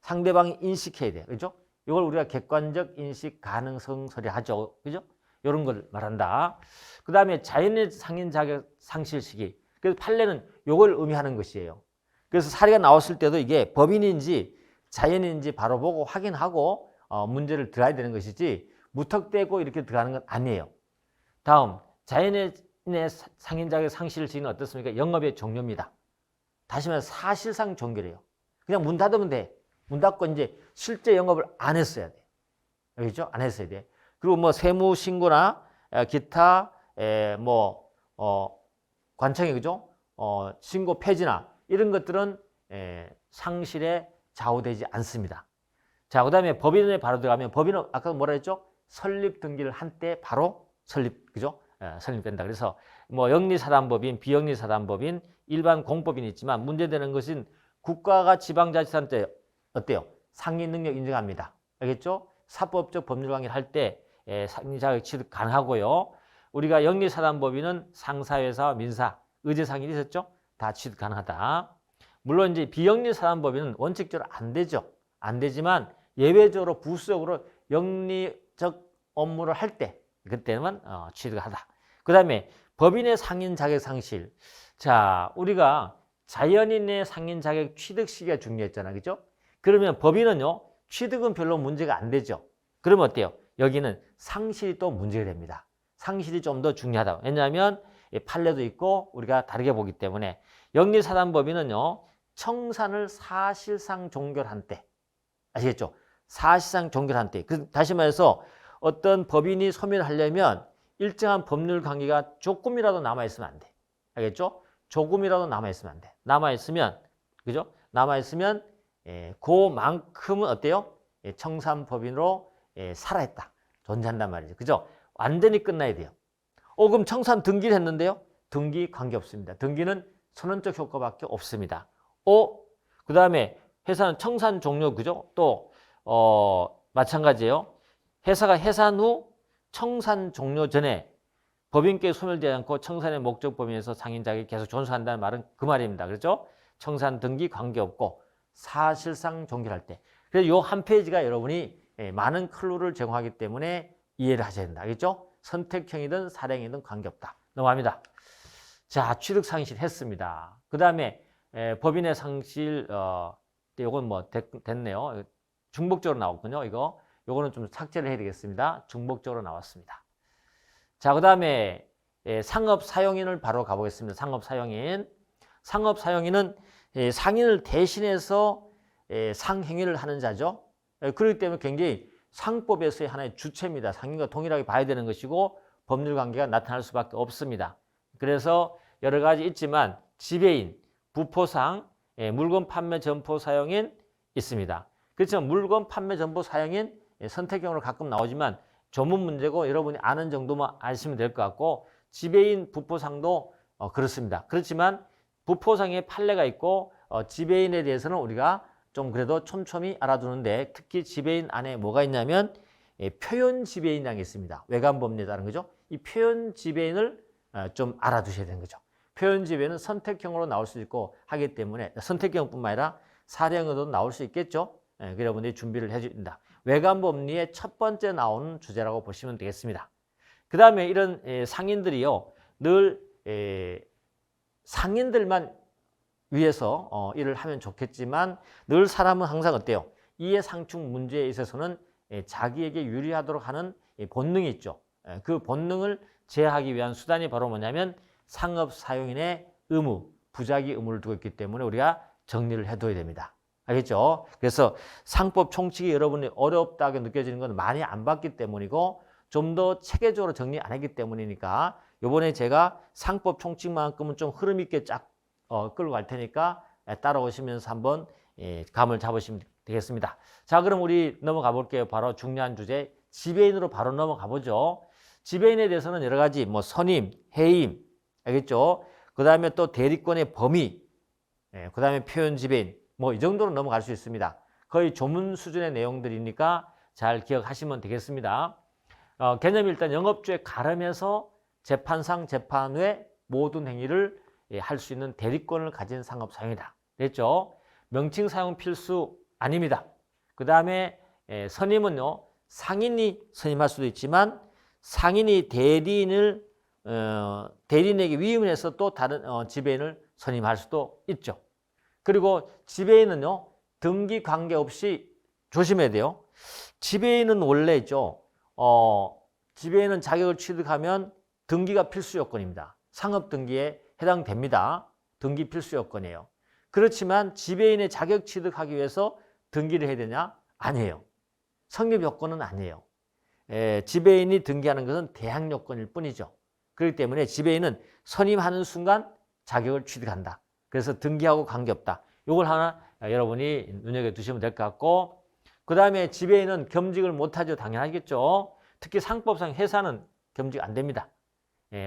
상대방이 인식해야 돼요. 그죠? 이걸 우리가 객관적 인식 가능성 소리하죠. 그죠? 이런 걸 말한다. 그 다음에 자연인의 상인 자격 상실 시기. 그래서 판례는 이걸 의미하는 것이에요. 그래서 사례가 나왔을 때도 이게 법인인지 자연인인지 바로 보고 확인하고 문제를 들어야 되는 것이지 무턱대고 이렇게 들어가는 건 아니에요. 다음 자연인의 상인 자격 상실 시기는 어떻습니까? 영업의 종료입니다. 다시 말해서 사실상 종결이에요. 그냥 문 닫으면 돼. 문 닫고 이제 실제 영업을 안 했어야 돼. 알겠죠? 안 했어야 돼. 그리고 뭐 세무 신고나 기타 관청이 그죠? 신고 폐지나 이런 것들은 상실에 좌우되지 않습니다. 자, 그다음에 법인에 바로 들어가면 법인은 아까 뭐라 했죠? 설립 등기를 한 때 바로 설립, 그죠? 설립된다. 그래서 뭐 영리사단법인, 비영리사단법인, 일반 공법인이 있지만 문제되는 것은 국가가 지방자치단체 어때요? 상인 능력 인정합니다. 알겠죠? 사법적 법률 관계를 할 때 상인 자격 취득 가능하고요. 우리가 영리사단법인은 상사회사, 민사, 의제상인이 있었죠? 다 취득 가능하다. 물론 이제 비영리사단법인은 원칙적으로 안 되죠. 안 되지만 예외적으로 부수적으로 영리적 업무를 할 때 그때만 취득하다. 그 다음에 법인의 상인 자격 상실. 자, 우리가 자연인의 상인 자격 취득 시기가 중요했잖아요. 그죠? 그러면 법인은요, 취득은 별로 문제가 안 되죠. 그러면 어때요? 여기는 상실이 또 문제가 됩니다. 상실이 좀 더 중요하다. 왜냐하면 판례도 있고 우리가 다르게 보기 때문에 영리사단법인은요, 청산을 사실상 종결한 때. 아시겠죠? 사실상 종결한 때. 다시 말해서 어떤 법인이 소멸하려면 일정한 법률 관계가 조금이라도 남아있으면 안 돼. 알겠죠? 조금이라도 남아있으면 안 돼. 남아있으면, 그죠? 남아있으면, 그만큼은 어때요? 청산법인으로 살아있다. 존재한단 말이죠. 그죠? 완전히 끝나야 돼요. 그럼 청산 등기를 했는데요? 등기 관계없습니다. 등기는 선언적 효과밖에 없습니다. 그 다음에 회사는 청산 종료, 그죠? 또, 마찬가지예요. 회사가 해산 후 청산 종료 전에 법인께 소멸되지 않고 청산의 목적 범위에서 상인 자격이 계속 존속한다는 말은 그 말입니다. 그렇죠? 청산 등기 관계없고 사실상 종결할 때. 그래서 이 한 페이지가 여러분이 많은 클루를 제공하기 때문에 이해를 하셔야 된다. 알겠죠? 선택형이든 사량이든 관계없다. 넘어갑니다. 자, 취득 상실 했습니다. 그 다음에 법인의 상실, 요건 뭐 됐네요. 중복적으로 나왔군요. 요거는 좀 삭제를 해야 되겠습니다. 중복적으로 나왔습니다. 자, 그 다음에 상업 사용인을 바로 가보겠습니다. 상업 사용인. 상업 사용인은 상인을 대신해서 상행위를 하는 자죠. 그렇기 때문에 굉장히 상법에서의 하나의 주체입니다. 상인과 동일하게 봐야 되는 것이고 법률 관계가 나타날 수밖에 없습니다. 그래서 여러 가지 있지만 지배인, 부포상, 물건 판매 점포 사용인 있습니다. 그렇지만 물건 판매 점포 사용인 선택형으로 가끔 나오지만 조문 문제고 여러분이 아는 정도만 아시면 될 것 같고 지배인, 부포상도 그렇습니다. 그렇지만 부포상에 판례가 있고 지배인에 대해서는 우리가 좀 그래도 촘촘히 알아두는데 특히 지배인 안에 뭐가 있냐면 표현 지배인이라는 게 있습니다. 외관법리에 따른 거죠. 이 표현 지배인을 좀 알아두셔야 되는 거죠. 표현 지배인은 선택형으로 나올 수 있고 하기 때문에 선택형뿐만 아니라 사량으로도 나올 수 있겠죠. 여러분들이 준비를 해준다. 외관법리의 첫 번째 나오는 주제라고 보시면 되겠습니다. 그 다음에 이런 상인들이요. 늘 상인들만 위해서 일을 하면 좋겠지만 늘 사람은 항상 어때요? 이해상충 문제에 있어서는 자기에게 유리하도록 하는 본능이 있죠. 그 본능을 제어하기 위한 수단이 바로 뭐냐면 상업사용인의 의무, 부작위 의무를 두고 있기 때문에 우리가 정리를 해둬야 됩니다. 알겠죠? 그래서 상법 총칙이 여러분이 어렵다고 느껴지는 건 많이 안 봤기 때문이고 좀 더 체계적으로 정리 안 했기 때문이니까 이번에 제가 상법 총칙만큼은 좀 흐름 있게 쫙 끌고 갈 테니까 따라오시면서 한번 감을 잡으시면 되겠습니다. 자, 그럼 우리 넘어가 볼게요. 바로 중요한 주제 지배인으로 바로 넘어가 보죠. 지배인에 대해서는 여러 가지 뭐 선임, 해임, 알겠죠? 그 다음에 또 대리권의 범위, 그 다음에 표현 지배인 뭐 이 정도로 넘어갈 수 있습니다. 거의 조문 수준의 내용들이니까 잘 기억하시면 되겠습니다. 개념이 일단 영업주에 가름해서 재판상 재판 후에 모든 행위를 할 수 있는 대리권을 가진 상업사용이다. 됐죠? 명칭 사용 필수 아닙니다. 그 다음에 선임은요. 상인이 선임할 수도 있지만 상인이 대리인에게 위임을 해서 또 다른 지배인을 선임할 수도 있죠. 그리고 지배인은요. 등기 관계없이 조심해야 돼요. 지배인은 원래 있죠. 지배인은 자격을 취득하면 등기가 필수 요건입니다. 상업등기에 해당됩니다. 등기 필수 요건이에요. 그렇지만 지배인의 자격 취득하기 위해서 등기를 해야 되냐? 아니에요. 성립 요건은 아니에요. 지배인이 등기하는 것은 대항 요건일 뿐이죠. 그렇기 때문에 지배인은 선임하는 순간 자격을 취득한다. 그래서 등기하고 관계없다. 이걸 하나 여러분이 눈여겨두시면 될 것 같고 그 다음에 지배인은 겸직을 못하죠. 당연하겠죠. 특히 상법상 회사는 겸직 안 됩니다.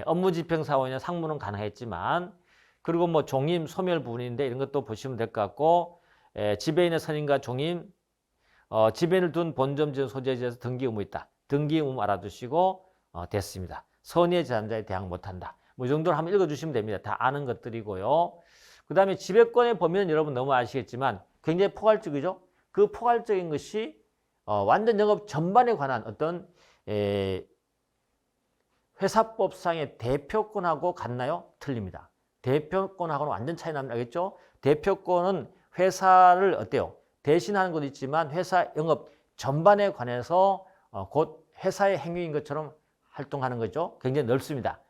업무집행사원이나 상무는 가능했지만 그리고 뭐 종임, 소멸 부분인데 이런 것도 보시면 될 것 같고 지배인의 선임과 종임, 지배인을 둔 본점 지은 소재지에서 등기 의무 있다. 등기 의무 알아두시고 됐습니다. 선의의 제3자에 대항 못한다. 뭐 이 정도로 한번 읽어주시면 됩니다. 다 아는 것들이고요. 그 다음에 지배권의 범위는 여러분 너무 아시겠지만 굉장히 포괄적이죠. 그 포괄적인 것이 완전 영업 전반에 관한 어떤 회사법상의 대표권하고 같나요? 틀립니다. 대표권하고는 완전 차이 납니다. 알겠죠? 대표권은 회사를 어때요? 대신하는 것도 있지만 회사 영업 전반에 관해서 곧 회사의 행위인 것처럼 활동하는 거죠. 굉장히 넓습니다.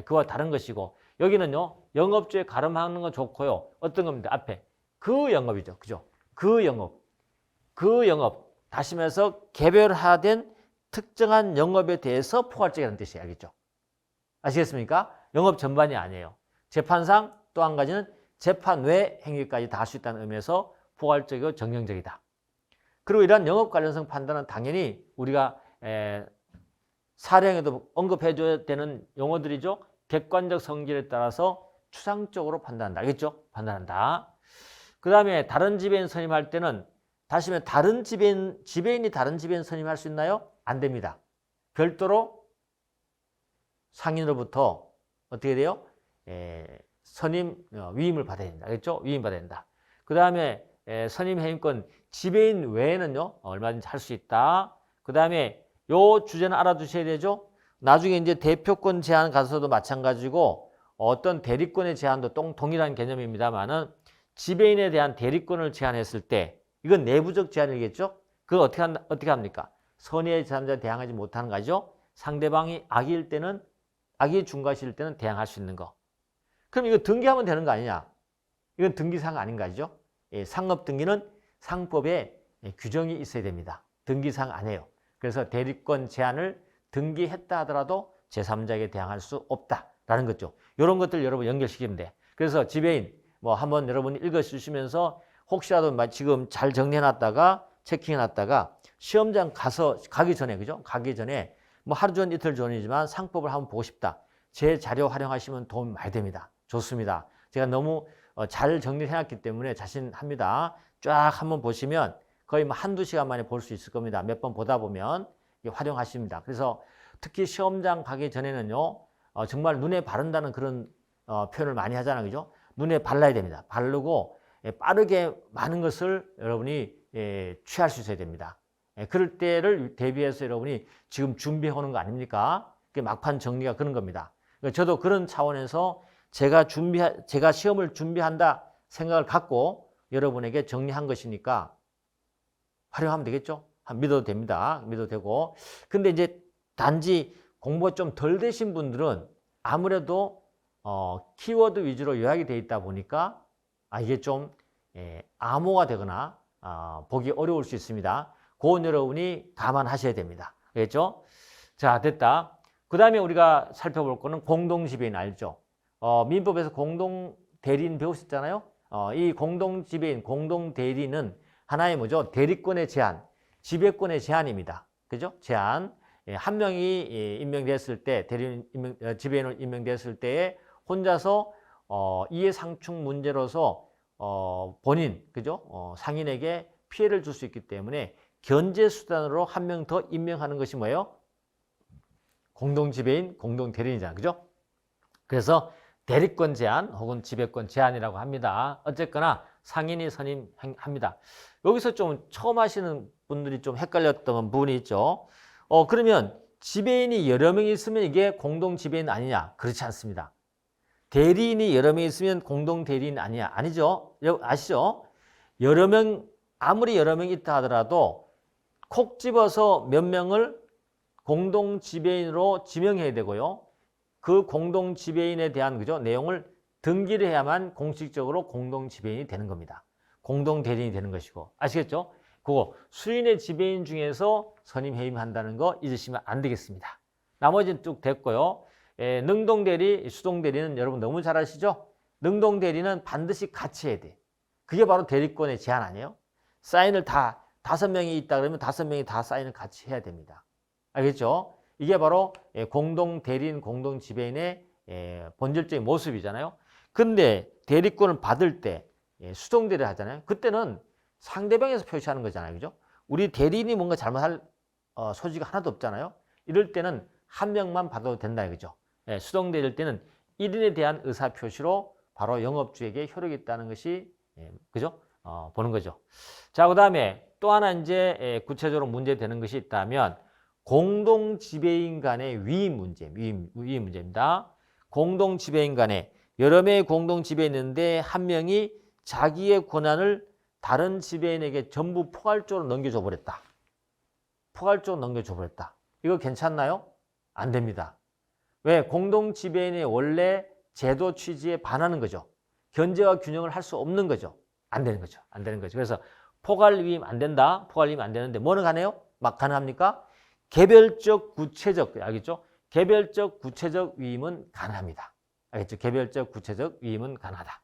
그와 다른 것이고 여기는요. 영업주에 가름하는 건 좋고요. 어떤 겁니다. 앞에 그 영업이죠. 그죠? 그 영업 다시 말해서 개별화된 특정한 영업에 대해서 포괄적이라는 뜻이에요. 알겠죠? 아시겠습니까? 영업 전반이 아니에요. 재판상 또 한 가지는 재판 외 행위까지 다 할 수 있다는 의미에서 포괄적이고 정형적이다. 그리고 이러한 영업 관련성 판단은 당연히 우리가 사례에도 언급해줘야 되는 용어들이죠. 객관적 성질에 따라서 추상적으로 판단한다. 알겠죠? 판단한다. 그 다음에 다른 지배인 선임할 때는 다시 말해 다른 지배인이 다른 지배인 선임할 수 있나요? 안 됩니다. 별도로 상인으로부터 어떻게 돼요? 선임 위임을 받아야 된다. 알겠죠? 위임 받아야 된다. 그 다음에 선임 해임권 지배인 외에는요 얼마든지 할 수 있다. 그 다음에 요 주제는 알아두셔야 되죠. 나중에 이제 대표권 제한 가서도 마찬가지고 어떤 대리권의 제한도 동일한 개념입니다만은 지배인에 대한 대리권을 제한했을 때 이건 내부적 제한이겠죠. 그걸 어떻게 합니까? 선의의 제3자 대항하지 못하는 거죠. 상대방이 악의일 때는 악의 중과실일 때는 대항할 수 있는 거. 그럼 이거 등기하면 되는 거 아니냐? 이건 등기사항 아닌가 죠? 상업 등기는 상법에 규정이 있어야 됩니다. 등기사항 아니에요. 그래서 대리권 제한을 등기했다 하더라도 제3자에게 대항할 수 없다라는 거죠. 이런 것들 여러분 연결시키면 돼. 그래서 지배인 뭐 한번 여러분이 읽어주시면서 혹시라도 지금 잘 정리해놨다가 체킹해놨다가 시험장 가기 전에 그죠? 가기 전에 뭐 하루 전 이틀 전이지만 상법을 한번 보고 싶다. 제 자료 활용하시면 도움이 많이 됩니다. 좋습니다. 제가 너무 잘 정리해놨기 때문에 자신합니다. 쫙 한번 보시면 거의 뭐 한두 시간 만에 볼 수 있을 겁니다. 몇 번 보다 보면 활용하십니다. 그래서 특히 시험장 가기 전에는요, 정말 눈에 바른다는 그런 표현을 많이 하잖아요. 그죠? 눈에 발라야 됩니다. 바르고 빠르게 많은 것을 여러분이 취할 수 있어야 됩니다. 그럴 때를 대비해서 여러분이 지금 준비하는 거 아닙니까? 막판 정리가 그런 겁니다. 저도 그런 차원에서 제가 시험을 준비한다 생각을 갖고 여러분에게 정리한 것이니까 활용하면 되겠죠? 믿어도 됩니다. 믿어도 되고. 근데 이제 단지 공부가 좀 덜 되신 분들은 아무래도 키워드 위주로 요약이 되어 있다 보니까 이게 좀 암호가 되거나 보기 어려울 수 있습니다. 그건 여러분이 감안하셔야 됩니다. 알겠죠? 자, 됐다. 그 다음에 우리가 살펴볼 거는 공동지배인 알죠? 민법에서 공동대리인 배우셨잖아요? 이 공동지배인, 공동대리는 하나의 뭐죠? 대리권의 제한, 지배권의 제한입니다. 그죠? 제한. 한 명이 임명됐을 때, 지배인으로 임명됐을 때에 혼자서 이해상충 문제로서 본인, 그죠? 상인에게 피해를 줄 수 있기 때문에 견제 수단으로 한 명 더 임명하는 것이 뭐예요? 공동지배인, 공동대리인이잖아요. 그죠? 그래서 대리권 제한 혹은 지배권 제한이라고 합니다. 어쨌거나 상인이 선임합니다. 여기서 좀 처음 하시는 분들이 좀 헷갈렸던 부분이 있죠. 그러면 지배인이 여러 명이 있으면 이게 공동지배인 아니냐? 그렇지 않습니다. 대리인이 여러 명 있으면 공동대리인 아니냐? 아니죠. 아시죠? 아무리 여러 명 있다 하더라도 콕 집어서 몇 명을 공동지배인으로 지명해야 되고요. 그 공동지배인에 대한 그죠? 내용을 등기를 해야만 공식적으로 공동지배인이 되는 겁니다. 공동대리인이 되는 것이고. 아시겠죠? 그거 수인의 지배인 중에서 선임 해임한다는 거 잊으시면 안 되겠습니다. 나머지는 쭉 됐고요. 능동대리, 수동대리는 여러분 너무 잘 아시죠? 능동대리는 반드시 같이 해야 돼. 그게 바로 대리권의 제한 아니에요? 사인을 다 5명이 있다 그러면 5명이 다 사인을 같이 해야 됩니다. 알겠죠? 이게 바로 공동대리인, 공동지배인의 본질적인 모습이잖아요. 근데 대리권을 받을 때 수동대리를 하잖아요. 그때는 상대방에서 표시하는 거잖아요. 그죠? 우리 대리인이 뭔가 잘못할 소지가 하나도 없잖아요. 이럴 때는 한 명만 받아도 된다 이거죠. 수동대리일 때는 1인에 대한 의사표시로 바로 영업주에게 효력이 있다는 것이 그죠? 보는 거죠. 자, 그 다음에 또 하나 이제 구체적으로 문제되는 것이 있다면 공동지배인 간의 위임 문제, 위임 문제입니다. 공동지배인 간에 여러 명의 공동지배인이 있는데 한 명이 자기의 권한을 다른 지배인에게 전부 포괄적으로 넘겨줘 버렸다. 포괄적으로 넘겨줘 버렸다. 이거 괜찮나요? 안 됩니다. 왜? 공동지배인의 원래 제도 취지에 반하는 거죠. 견제와 균형을 할 수 없는 거죠. 안 되는 거죠. 안 되는 거죠. 그래서 포괄위임 안 된다. 포괄위임 안 되는데 뭐는 가네요? 막 가능합니까? 개별적 구체적, 알겠죠? 개별적 구체적 위임은 가능합니다. 알겠죠? 개별적 구체적 위임은 가능하다.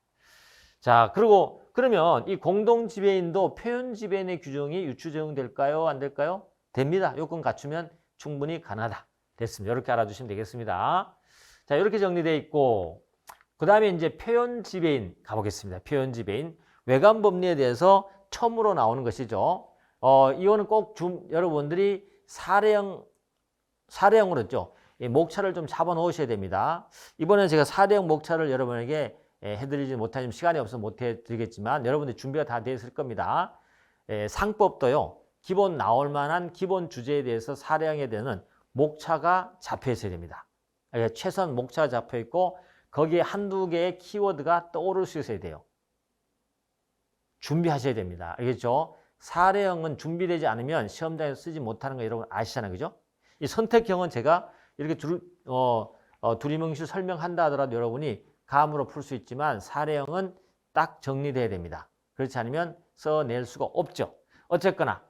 자, 그리고 그러면 이 공동 지배인도 표현 지배인의 규정이 유추 적용될까요? 안 될까요? 됩니다. 요건 갖추면 충분히 가능하다. 됐습니다. 이렇게 알아주시면 되겠습니다. 자, 이렇게 정리되어 있고, 그 다음에 이제 표현 지배인 가보겠습니다. 표현 지배인. 외관 법리에 대해서 처음으로 나오는 것이죠. 이거는 꼭 여러분들이 사례형으로 했죠. 이 목차를 좀 잡아 놓으셔야 됩니다. 이번에는 제가 사례형 목차를 여러분에게 해드리지 못하면 시간이 없어서 못 해드리겠지만 여러분들 준비가 다 되어 있을 겁니다. 상법도요. 기본 나올 만한 기본 주제에 대해서 사례형에 대한 목차가 잡혀 있어야 됩니다. 최소한 목차가 잡혀 있고 거기에 한두 개의 키워드가 떠오를 수 있어야 돼요. 준비하셔야 됩니다. 알겠죠? 사례형은 준비되지 않으면 시험장에서 쓰지 못하는 거 여러분 아시잖아요. 그죠? 이 선택형은 제가 이렇게 두리뭉실 설명한다 하더라도 여러분이 감으로 풀 수 있지만 사례형은 딱 정리돼야 됩니다. 그렇지 않으면 써낼 수가 없죠. 어쨌거나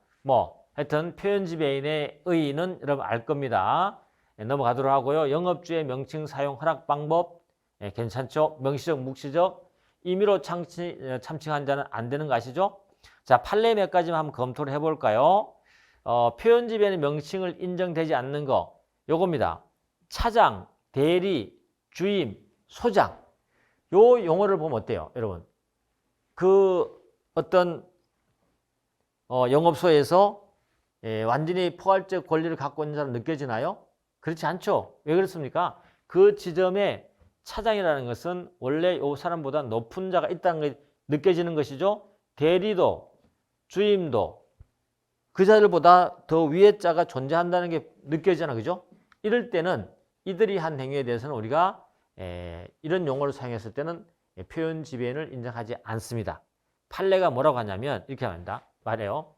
하여튼 표현 지배인의 의의는 여러분 알 겁니다. 넘어가도록 하고요. 영업주의 명칭 사용 허락 방법 괜찮죠? 명시적, 묵시적 임의로 참칭한 자는 안 되는 거 아시죠? 자, 판례 몇 가지만 한번 검토를 해볼까요? 표현 지배인의 명칭을 인정되지 않는 거 요겁니다. 차장, 대리, 주임, 소장 요 용어를 보면 어때요? 여러분 그 어떤 영업소에서 완전히 포괄적 권리를 갖고 있는 사람 느껴지나요? 그렇지 않죠. 왜 그렇습니까? 그 지점에 차장이라는 것은 원래 이 사람보다 높은 자가 있다는 게 느껴지는 것이죠. 대리도 주임도 그 자들보다 더 위의 자가 존재한다는 게 느껴지잖아. 그죠? 이럴 때는 이들이 한 행위에 대해서는 우리가 이런 용어를 사용했을 때는 표현 지배인을 인정하지 않습니다. 판례가 뭐라고 하냐면 이렇게 말해요.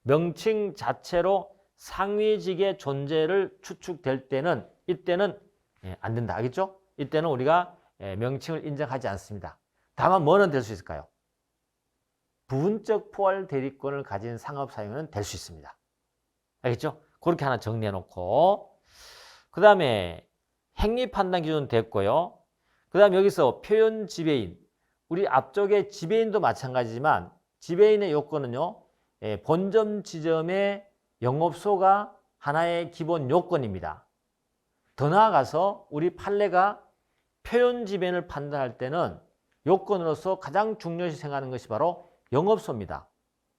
명칭 자체로 상위직의 존재를 추측될 때는 이때는 안 된다. 알겠죠? 이때는 우리가 명칭을 인정하지 않습니다. 다만 뭐는 될 수 있을까요? 부분적 포괄 대리권을 가진 상업 사용은 될 수 있습니다. 알겠죠? 그렇게 하나 정리해 놓고 그 다음에 행위 판단 기준 됐고요. 그 다음에 여기서 표현 지배인 우리 앞쪽에 지배인도 마찬가지지만 지배인의 요건은요. 본점 지점의 영업소가 하나의 기본 요건입니다. 더 나아가서 우리 판례가 표현 지배인을 판단할 때는 요건으로서 가장 중요시 생각하는 것이 바로 영업소입니다.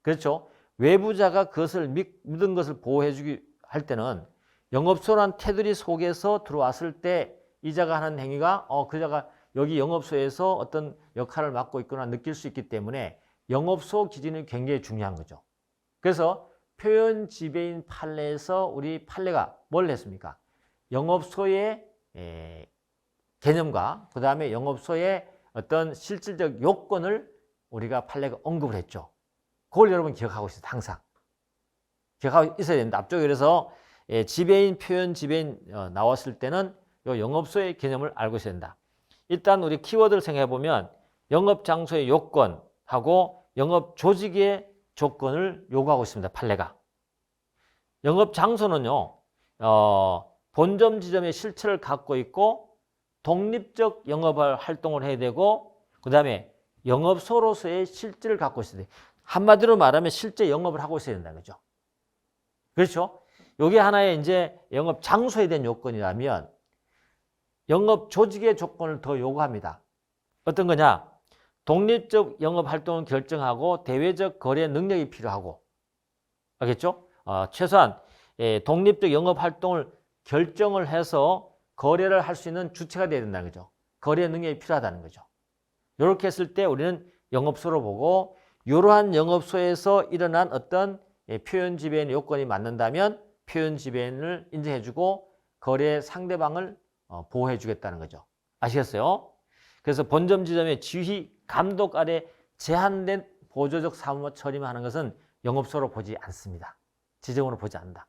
그렇죠? 외부자가 그것을 믿은 것을 보호해주기 할 때는 영업소란 테두리 속에서 들어왔을 때 이자가 하는 행위가 그자가 여기 영업소에서 어떤 역할을 맡고 있거나 느낄 수 있기 때문에 영업소 기준이 굉장히 중요한 거죠. 그래서 표현 지배인 판례에서 우리 판례가 뭘 했습니까? 영업소의 개념과 그 다음에 영업소의 어떤 실질적 요건을 우리가 판례가 언급을 했죠. 그걸 여러분 기억하고 있어요. 항상. 기억하고 있어야 됩니다. 앞쪽에 그래서 지배인, 표현 지배인 나왔을 때는 이 영업소의 개념을 알고 있어야 된다. 일단 우리 키워드를 생각해 보면 영업 장소의 요건하고 영업 조직의 조건을 요구하고 있습니다. 판례가. 영업 장소는요. 본점 지점의 실체를 갖고 있고 독립적 영업 활동을 해야 되고 그 다음에 영업소로서의 실질을 갖고 있어야 돼요. 한마디로 말하면 실제 영업을 하고 있어야 된다는 거죠. 그렇죠? 이게 하나의 이제 영업 장소에 대한 요건이라면 영업 조직의 조건을 더 요구합니다. 어떤 거냐? 독립적 영업 활동을 결정하고 대외적 거래 능력이 필요하고 알겠죠? 최소한 독립적 영업 활동을 결정을 해서 거래를 할 수 있는 주체가 돼야 된다는 거죠. 거래 능력이 필요하다는 거죠. 이렇게 했을 때 우리는 영업소로 보고 이러한 영업소에서 일어난 어떤 표현 지배인 요건이 맞는다면 표현 지배인을 인정해주고 거래 상대방을 보호해주겠다는 거죠. 아시겠어요? 그래서 본점 지점의 지휘, 감독 아래 제한된 보조적 사무 처리만 하는 것은 영업소로 보지 않습니다. 지점으로 보지 않는다.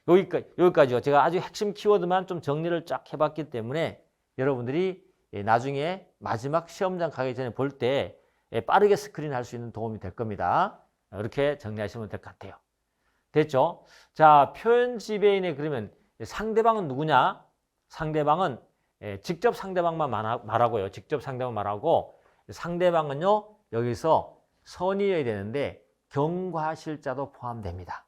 여기까지요. 제가 아주 핵심 키워드만 좀 정리를 쫙 해봤기 때문에 여러분들이 나중에 마지막 시험장 가기 전에 볼 때 빠르게 스크린할 수 있는 도움이 될 겁니다. 이렇게 정리하시면 될 것 같아요. 됐죠? 자, 표현 지배인의 그러면 상대방은 누구냐? 상대방은 직접 상대방만 말하고요. 직접 상대방 말하고 상대방은요. 여기서 선의여야 되는데 경과실자도 포함됩니다.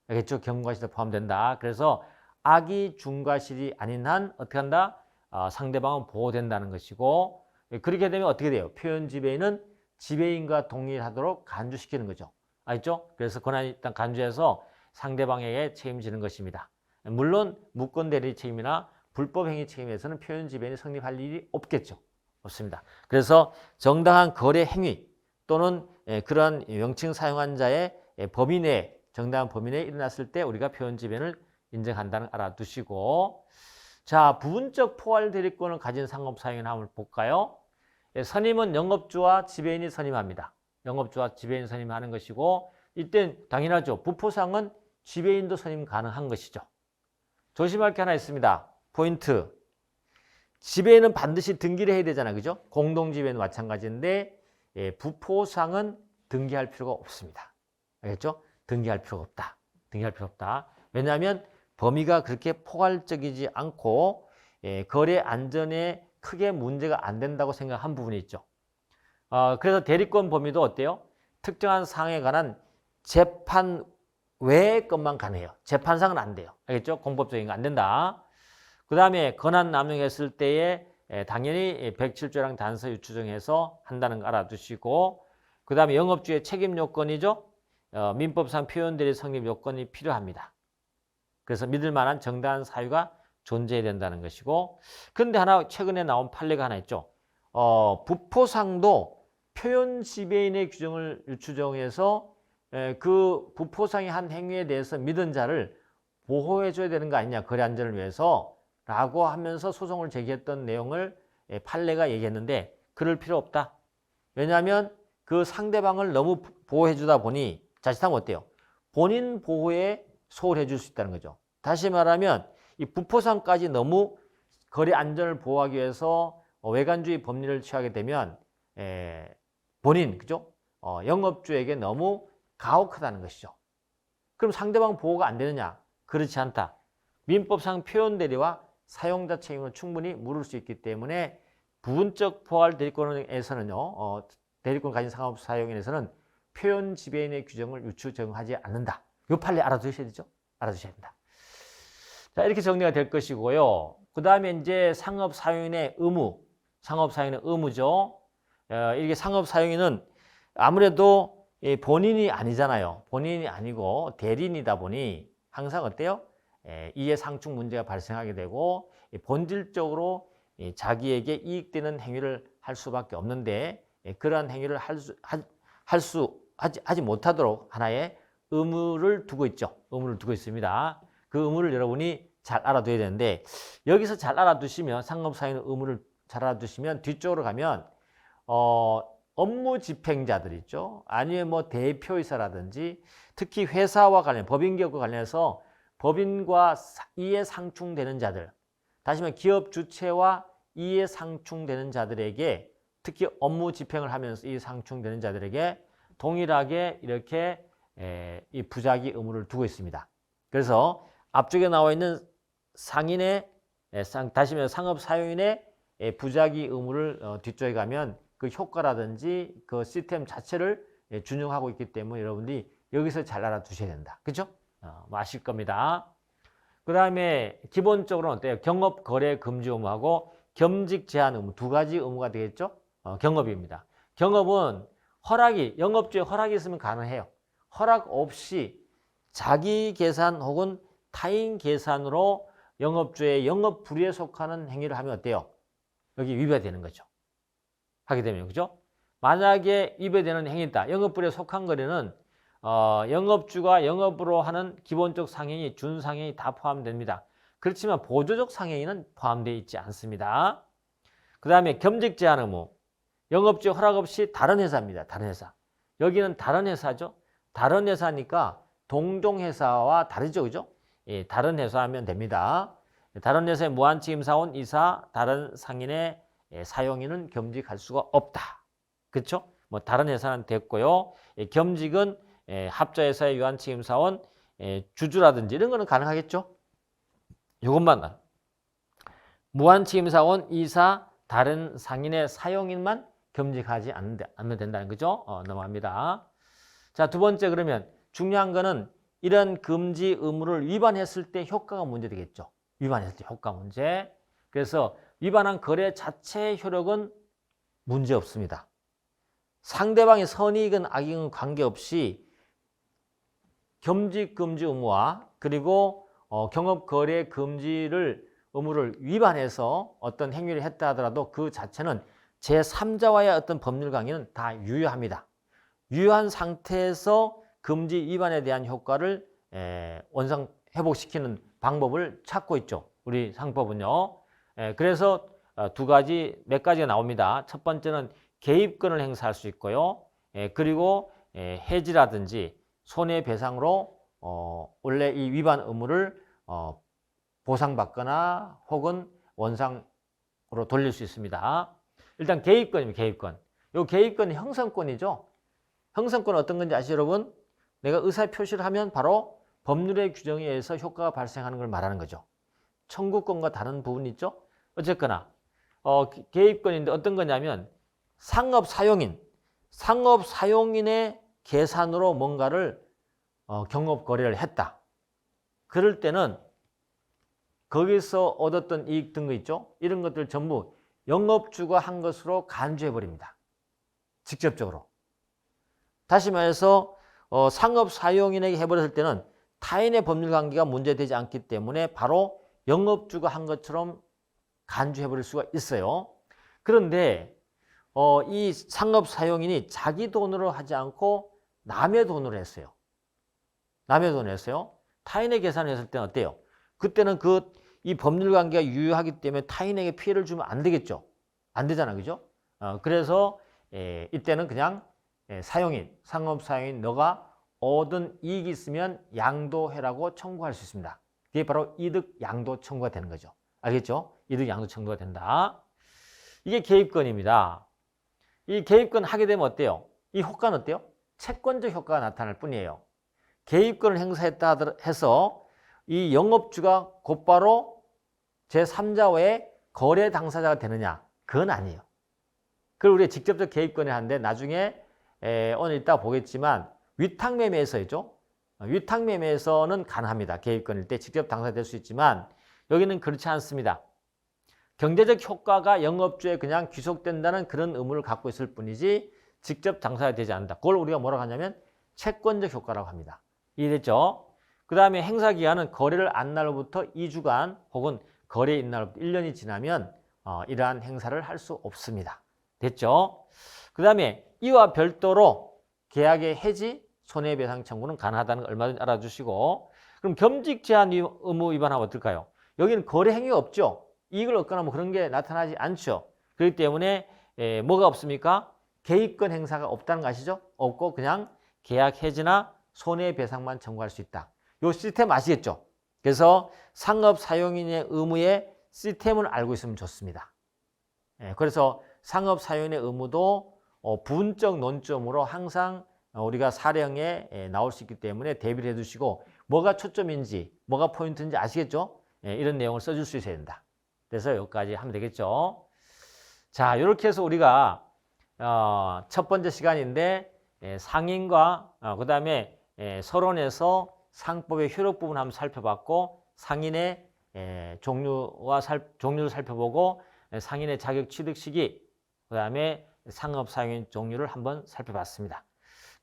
알겠죠? 경과실도 포함된다. 그래서 악이 중과실이 아닌 한 어떻게 한다? 상대방은 보호된다는 것이고 그렇게 되면 어떻게 돼요? 표현 지배인은 지배인과 동일하도록 간주시키는 거죠. 알죠? 그래서 권한이 일단 간주해서 상대방에게 책임지는 것입니다. 물론 무권 대리 책임이나 불법 행위 책임에서는 표현 지배인이 성립할 일이 없겠죠. 없습니다. 그래서 정당한 거래 행위 또는 그러한 명칭 사용한 자의 범위 내에 정당한 범위 내에 일어났을 때 우리가 표현 지배인을 인정한다는 알아두시고 자, 부분적 포괄 대리권을 가진 상업 사용인 한번 볼까요? 선임은 영업주와 지배인이 선임합니다. 영업주와 지배인 선임하는 것이고 이때 당연하죠. 부포상은 지배인도 선임 가능한 것이죠. 조심할 게 하나 있습니다. 포인트. 지배인은 반드시 등기를 해야 되잖아요. 그죠? 공동지배는 마찬가지인데 부포상은 등기할 필요가 없습니다. 알겠죠? 등기할 필요가 없다. 등기할 필요 없다. 왜냐하면 범위가 그렇게 포괄적이지 않고 거래 안전에 크게 문제가 안 된다고 생각한 부분이 있죠. 그래서 대리권 범위도 어때요? 특정한 사항에 관한 재판 외의 것만 가능해요. 재판상은 안 돼요. 알겠죠? 공법적인 거 안 된다. 그 다음에 권한 남용했을 때에 당연히 107조랑 단서 유추정해서 한다는 거 알아두시고 그 다음에 영업주의 책임 요건이죠. 민법상 표현대리 성립 요건이 필요합니다. 그래서 믿을 만한 정당한 사유가 존재해야 된다는 것이고 근데 하나 최근에 나온 판례가 하나 있죠. 부포상도 표현 지배인의 규정을 유추정해서 그 부포상의 한 행위에 대해서 믿은 자를 보호해줘야 되는 거 아니냐. 거래 안전을 위해서 라고 하면서 소송을 제기했던 내용을 판례가 얘기했는데 그럴 필요 없다. 왜냐하면 그 상대방을 너무 보호해주다 보니 자칫하면 어때요? 본인 보호에 소홀해 줄 수 있다는 거죠. 다시 말하면 이 부포상까지 너무 거래 안전을 보호하기 위해서 외관주의 법리를 취하게 되면 본인 그죠? 영업주에게 너무 가혹하다는 것이죠. 그럼 상대방 보호가 안 되느냐? 그렇지 않다. 민법상 표현 대리와 사용자 책임을 충분히 물을 수 있기 때문에 부분적 포괄 대리권에서는요. 대리권 가진 상업 사용인에서는 표현 지배인의 규정을 유추 적용하지 않는다. 이 판례 알아두셔야 되죠? 알아두셔야 된다. 자, 이렇게 정리가 될 것이고요. 그 다음에 이제 상업 사용인의 의무, 상업 사용인의 의무죠. 이게 상업 사용인은 아무래도 본인이 아니잖아요. 본인이 아니고 대리인이다 보니 항상 어때요? 이해상충 문제가 발생하게 되고 본질적으로 자기에게 이익되는 행위를 할 수밖에 없는데 그러한 행위를 하지 못하도록 하나의 의무를 두고 있죠. 의무를 두고 있습니다. 그 의무를 여러분이 잘 알아둬야 되는데 여기서 잘 알아두시면 상업사회의 의무를 잘 알아두시면 뒤쪽으로 가면 업무 집행자들 있죠. 아니면 뭐 대표이사라든지 특히 회사와 관련 법인기업과 관련해서 법인과 이해 상충되는 자들 다시 말해 기업 주체와 이해 상충되는 자들에게 특히 업무 집행을 하면서 이해 상충되는 자들에게 동일하게 이렇게 이 부작위 의무를 두고 있습니다. 그래서 앞쪽에 나와 있는 상인의 다시 말해 상업 사용인의 부작위 의무를 뒤쪽에 가면 그 효과라든지 그 시스템 자체를 준용하고 있기 때문에 여러분들이 여기서 잘 알아두셔야 된다. 그렇죠? 뭐 아실 겁니다. 그 다음에 기본적으로는 어때요? 경업 거래 금지 의무하고 겸직 제한 의무 두 가지 의무가 되겠죠? 경업입니다. 경업은 영업주의 허락이 있으면 가능해요. 허락 없이 자기 계산 혹은 타인 계산으로 영업주의 영업 불의에 속하는 행위를 하면 어때요? 여기 위배되는 거죠. 하게 되면 그죠? 만약에 위배되는 행위다. 영업 불의에 속한 거래는 영업주가 영업으로 하는 기본적 상행위, 준상행위 다 포함됩니다. 그렇지만 보조적 상행위는 포함되어 있지 않습니다. 그 다음에 겸직 제한 의무. 영업주 허락 없이 다른 회사입니다. 다른 회사. 여기는 다른 회사죠. 다른 회사니까 동종회사와 다르죠. 그죠? 예, 다른 회사 하면 됩니다. 다른 회사의 무한책임사원 이사, 다른 상인의 사용인은 겸직할 수가 없다. 그렇죠? 뭐 다른 회사는 됐고요. 겸직은 합자회사의 유한책임사원, 주주라든지 이런 거는 가능하겠죠. 이것만 무한책임사원, 이사, 다른 상인의 사용인만 겸직하지 않으면 된다는 거죠. 넘어갑니다. 자, 두 번째 그러면 중요한 거는 이런 금지 의무를 위반했을 때 효과가 문제되겠죠. 위반했을 때 효과 문제. 그래서 위반한 거래 자체의 효력은 문제 없습니다. 상대방의 선이익은 악익은 관계없이 겸직 금지 의무와 그리고 경업 거래 금지를 의무를 위반해서 어떤 행위를 했다 하더라도 그 자체는 제3자와의 어떤 법률 관계는 다 유효합니다. 유효한 상태에서 금지 위반에 대한 효과를 원상 회복시키는 방법을 찾고 있죠. 우리 상법은요. 그래서 두 가지, 몇 가지가 나옵니다. 첫 번째는 개입권을 행사할 수 있고요. 그리고 해지라든지 손해배상으로 원래 이 위반 의무를 보상받거나 혹은 원상으로 돌릴 수 있습니다. 일단 개입권입니다. 개입권. 이 개입권은 형성권이죠. 형성권은 어떤 건지 아시죠, 여러분? 내가 의사표시를 하면 바로 법률의 규정에 의해서 효과가 발생하는 걸 말하는 거죠. 청구권과 다른 부분이 있죠. 어쨌거나 개입권인데 어떤 거냐면 상업사용인의 계산으로 뭔가를 경업거래를 했다. 그럴 때는 거기서 얻었던 이익 등 거 있죠. 이런 것들 전부 영업주가 한 것으로 간주해버립니다. 직접적으로. 다시 말해서 상업사용인에게 해버렸을 때는 타인의 법률관계가 문제되지 않기 때문에 바로 영업주가 한 것처럼 간주해버릴 수가 있어요. 그런데 이 상업사용인이 자기 돈으로 하지 않고 남의 돈으로 했어요. 남의 돈으로 했어요. 타인의 계산을 했을 때는 어때요? 그때는 이 법률관계가 유효하기 때문에 타인에게 피해를 주면 안 되겠죠. 안 되잖아, 그죠? 그래서 이때는 그냥 사용인, 상업사용인 너가 얻은 이익이 있으면 양도해라고 청구할 수 있습니다. 그게 바로 이득 양도 청구가 되는 거죠. 알겠죠? 이득 양도 청구가 된다. 이게 개입권입니다. 이 개입권 하게 되면 어때요? 이 효과는 어때요? 채권적 효과가 나타날 뿐이에요. 개입권을 행사했다 해서 이 영업주가 곧바로 제3자와의 거래 당사자가 되느냐? 그건 아니에요. 그걸 우리가 직접적 개입권을 하는데 나중에 오늘 이따 보겠지만 위탁매매에서죠. 위탁매매에서는 가능합니다. 개입권일 때 직접 당사자 될 수 있지만 여기는 그렇지 않습니다. 경제적 효과가 영업주에 그냥 귀속된다는 그런 의무를 갖고 있을 뿐이지 직접 당사자 되지 않는다. 그걸 우리가 뭐라고 하냐면 채권적 효과라고 합니다. 이해됐죠? 그 다음에 행사기간은 거래를 안 날로부터 2주간 혹은 거래 인날로부터 1년이 지나면 이러한 행사를 할 수 없습니다. 됐죠? 그 다음에 이와 별도로 계약의 해지, 손해배상 청구는 가능하다는 걸 얼마든지 알아주시고 그럼 겸직 제한 의무 위반하면 어떨까요? 여기는 거래 행위가 없죠. 이익을 얻거나 뭐 그런 게 나타나지 않죠. 그렇기 때문에 뭐가 없습니까? 개입권 행사가 없다는 거 아시죠? 없고 그냥 계약 해지나 손해배상만 청구할 수 있다. 이 시스템 아시겠죠? 그래서 상업 사용인의 의무의 시스템을 알고 있으면 좋습니다. 그래서 상업 사용인의 의무도 부분적 논점으로 항상 우리가 사령에 나올 수 있기 때문에 대비를 해두시고 뭐가 초점인지 뭐가 포인트인지 아시겠죠? 이런 내용을 써줄 수 있어야 된다. 그래서 여기까지 하면 되겠죠. 자, 이렇게 해서 우리가 첫 번째 시간인데 상인과 그 다음에 서론에서 상법의 효력 부분 한번 살펴봤고 상인의 종류를 살펴보고 상인의 자격 취득 시기 그 다음에 상업 사용인 종류를 한번 살펴봤습니다.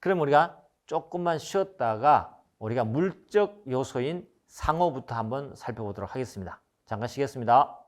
그럼 우리가 조금만 쉬었다가 우리가 물적 요소인 상호부터 한번 살펴보도록 하겠습니다. 잠깐 쉬겠습니다.